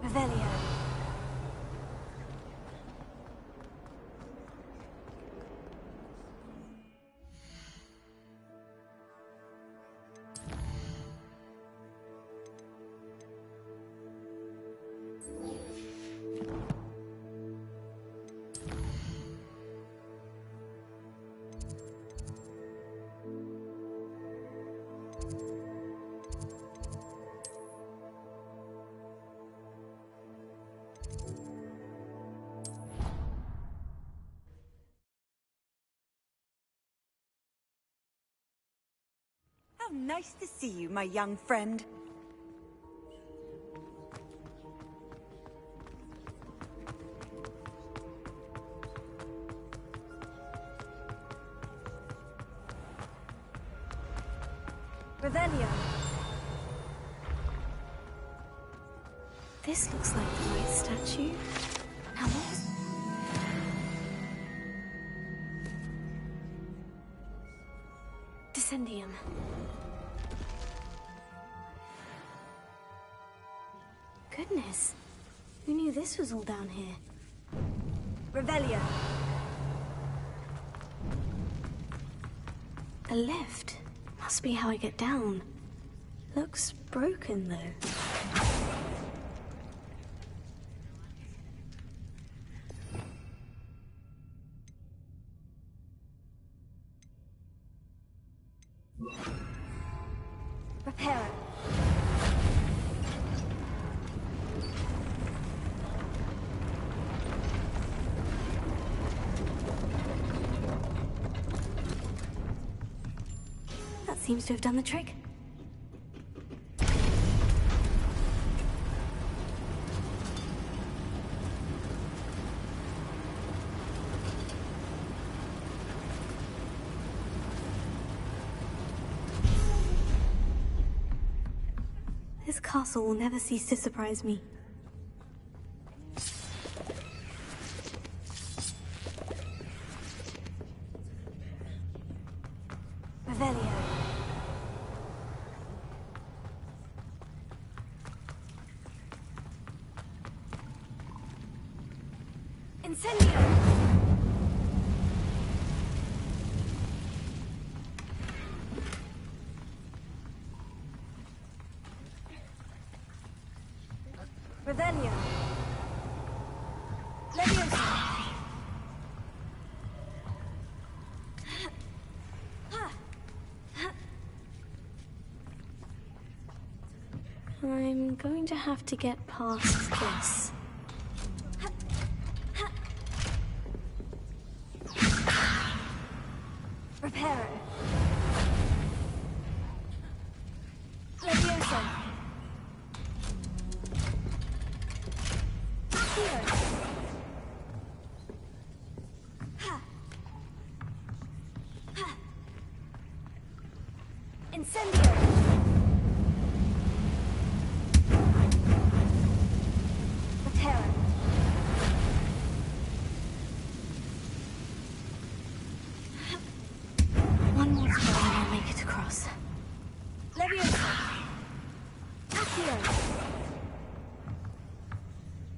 C: Revelio.
I: How nice to see you, my young friend.
C: Revelio. This looks like the right statue. Now what? Descendium. Goodness. Who knew this was all down here? Revelio. A lift. Must be how I get down. Looks broken, though. Repair it. That seems to have done the trick. This castle will never cease to surprise me. Revelio. Incendio! Revelio. Leviosa. I'm going to have to get past this. Reparo. Leviosa. Here. Ha. Ha. Incendio. Reparo. One more throw and I'll make it across. Leviosa. Accio.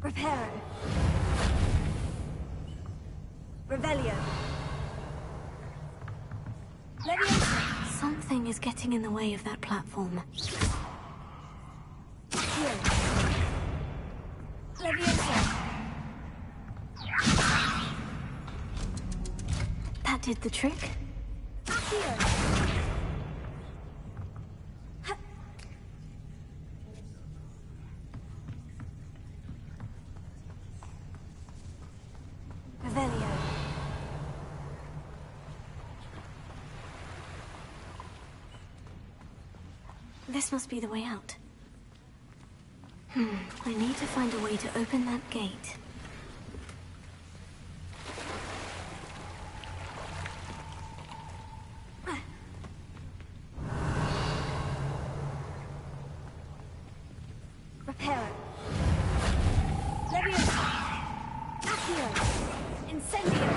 C: Reparo. Revelio. Leviosa. Something is getting in the way of that platform. Accio. Leviosa. That did the trick. Accio. Revelio. This must be the way out. I need to find a way to open that gate. Reparo. Leviosa. Accio. Incendio.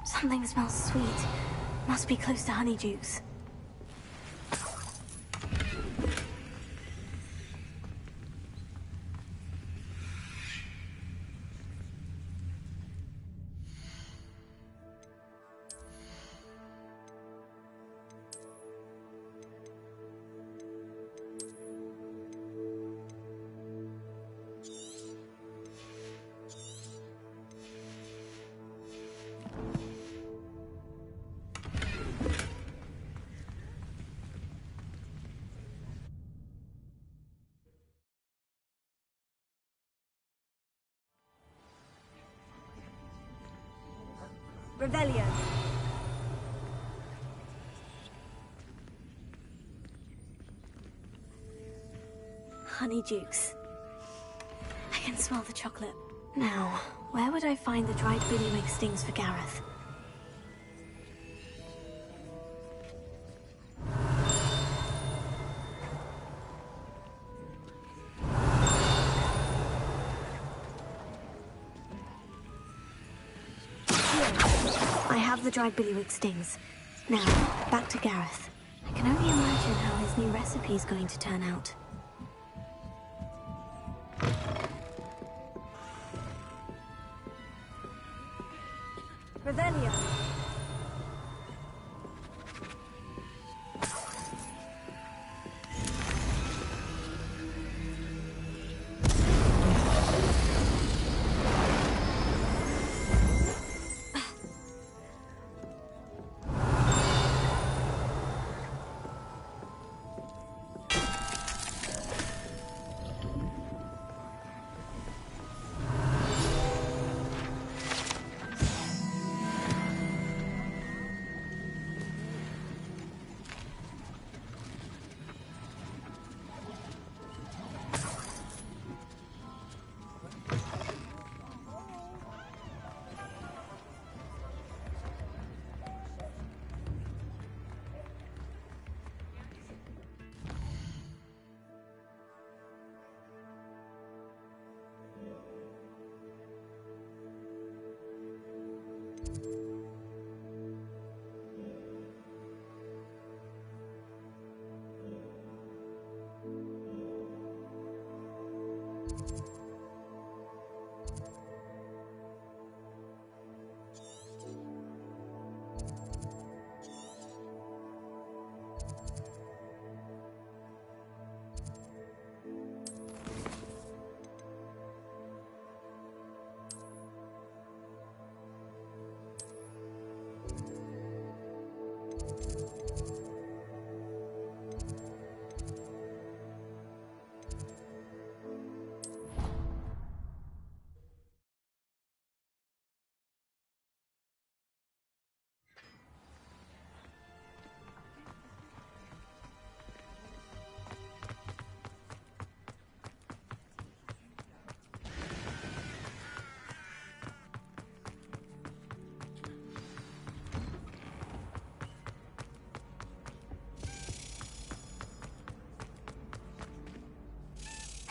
C: Something smells sweet. Must be close to Honeydukes. Revelio. Honeydukes. I can smell the chocolate. Now, Where would I find the dried billywig stings for Gareth? I have the dried billywig stings. Now, back to Gareth. I can only imagine how his new recipe is going to turn out. Revelio.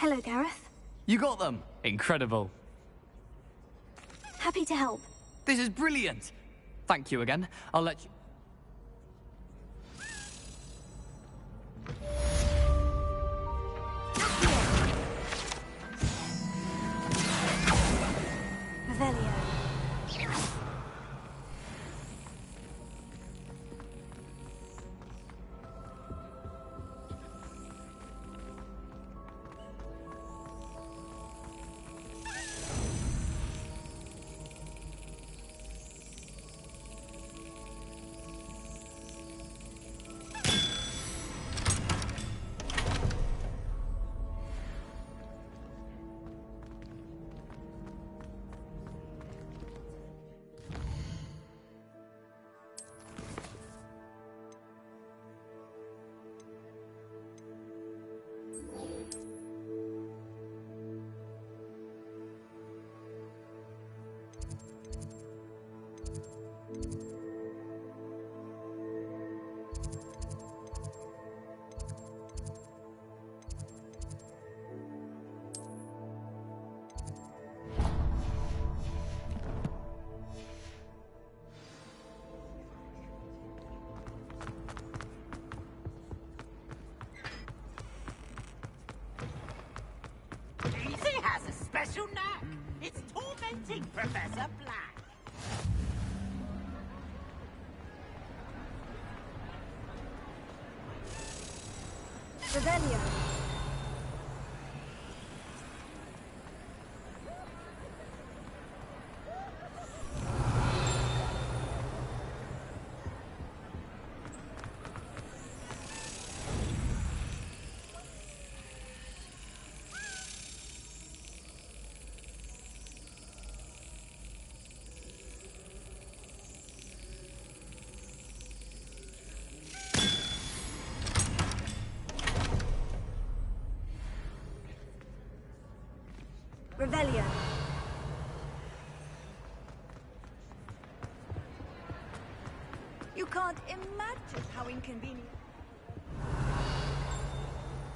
C: Hello, Gareth.
H: You got them! Incredible.
C: Happy to help.
H: This is brilliant! Thank you again. I'll let you...
C: Revelio.
R: Easy has a special knack. It's tormenting Professor Black.
C: Revelio. Revelio.
I: imagine how inconvenient.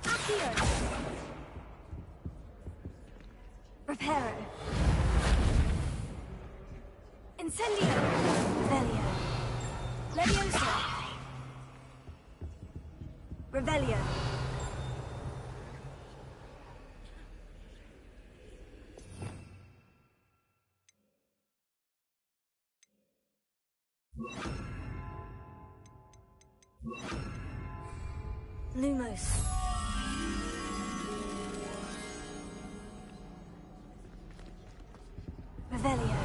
C: Accio! Reparo. Incendio! Revelio. Leviosa. Revelio. Lumos. Revelio.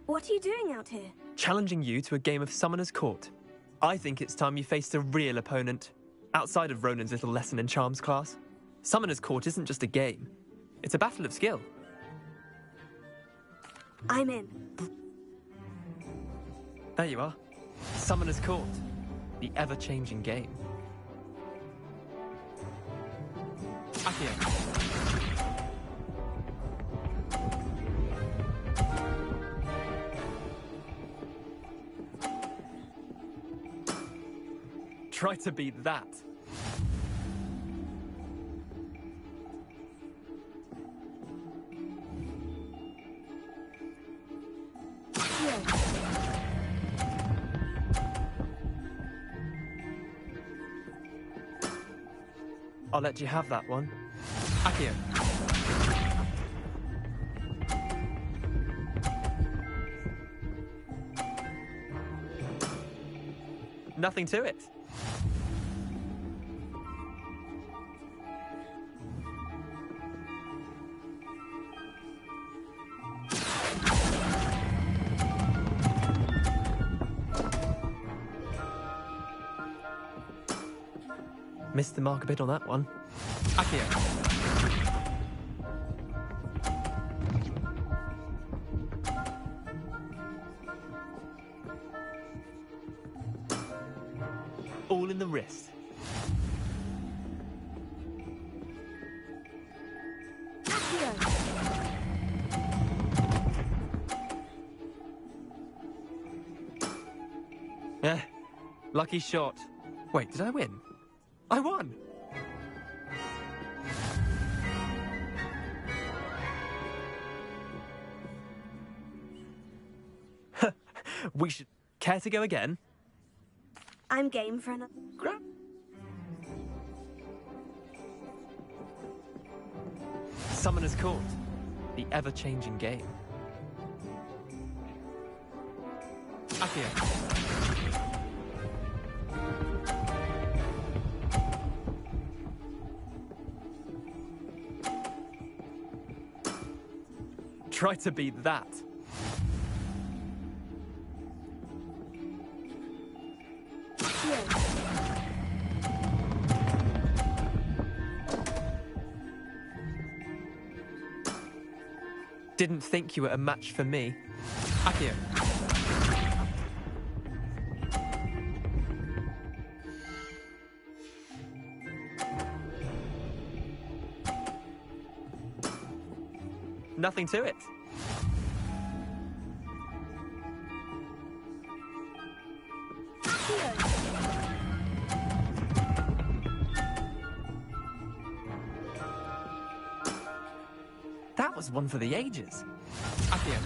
C: What are you doing out here?
A: Challenging you to a game of Summoner's Court. I think it's time you faced a real opponent, outside of Ronan's little lesson in charms class. Summoner's Court isn't just a game. It's a battle of skill.
C: I'm in.
A: There you are. Summoner's Court. The ever-changing game. Accio. Try to beat that. I'll let you have that one. Accio. Nothing to it. Missed the mark a bit on that one. Accio. All in the wrist. Eh, lucky shot. Wait, did I win? I won! We should... Care to go again?
C: I'm game for another...
A: Summoner's Court. The ever-changing game. Accio. Try to beat that. Didn't think you were a match for me. Akio. Nothing to it. That was one for the ages. Akio.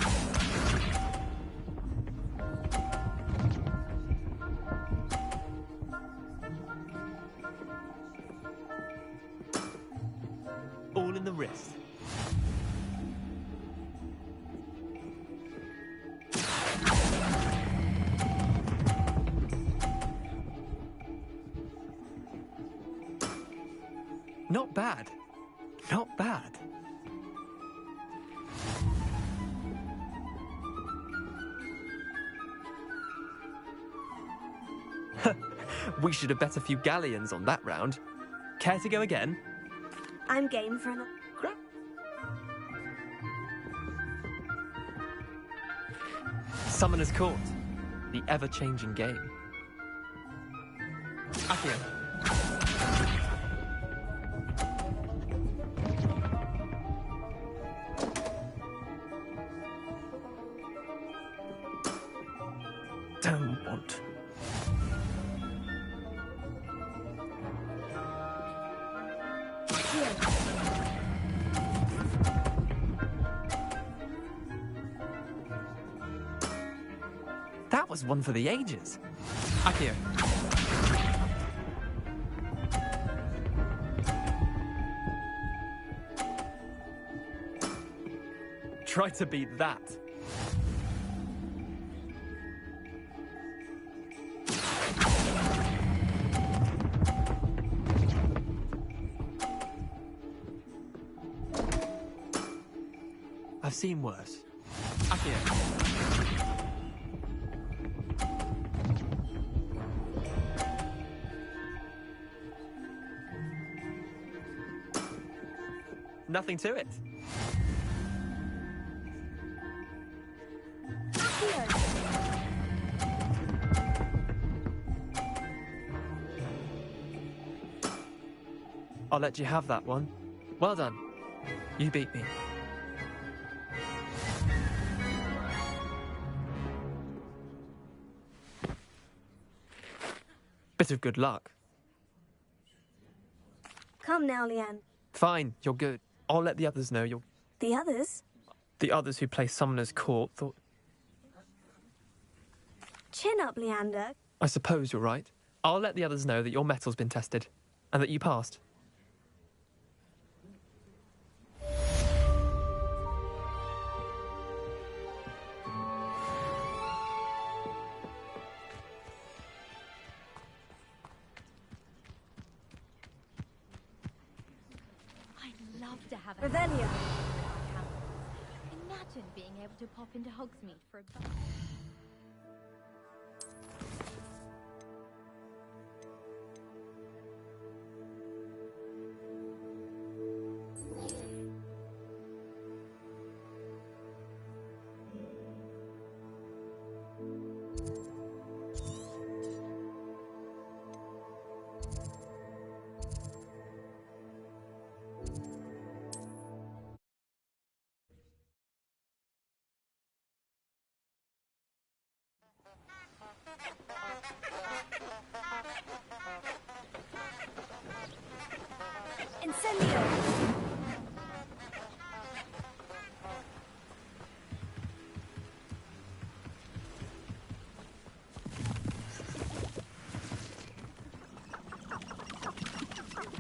A: All in the wrist. Not bad. Not bad. We should have bet a few galleons on that round. Care to go again?
C: I'm game for an...
A: Summoner's Court. The ever-changing game. Akio. Don't want. That was one for the ages. Akio. Try to beat that. I've seen worse. Akio. Nothing to it. I'll let you have that one. Well done. You beat me. Bit of good luck.
C: Come now, Leanne.
A: Fine, you're good. I'll let the others know you're...
C: The others?
A: The others who play Summoner's Court thought...
C: Chin up, Leander.
A: I suppose you're right. I'll let the others know that your metal's been tested, and that you passed.
G: I'd love to have a...
C: Revelio.
G: Imagine being able to pop into Hogsmeade for a...
C: Incendio!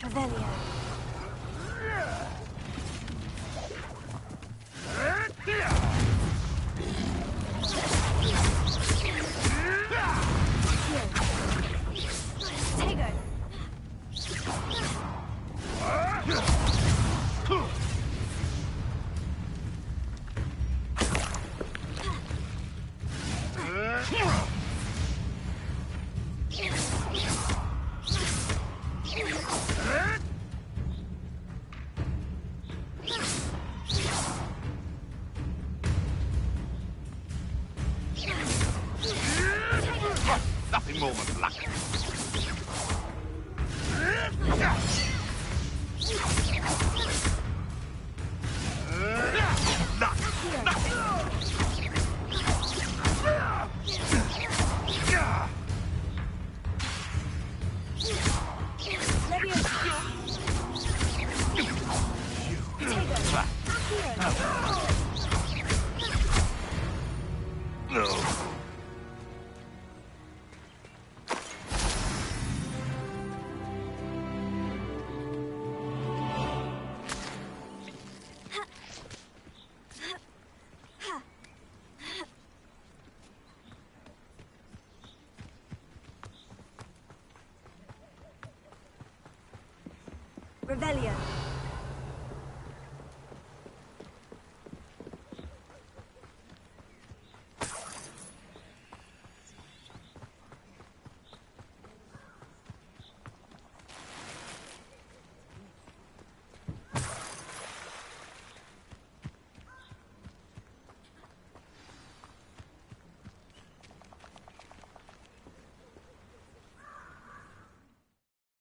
C: Revelio. Tego.
L: Revelio.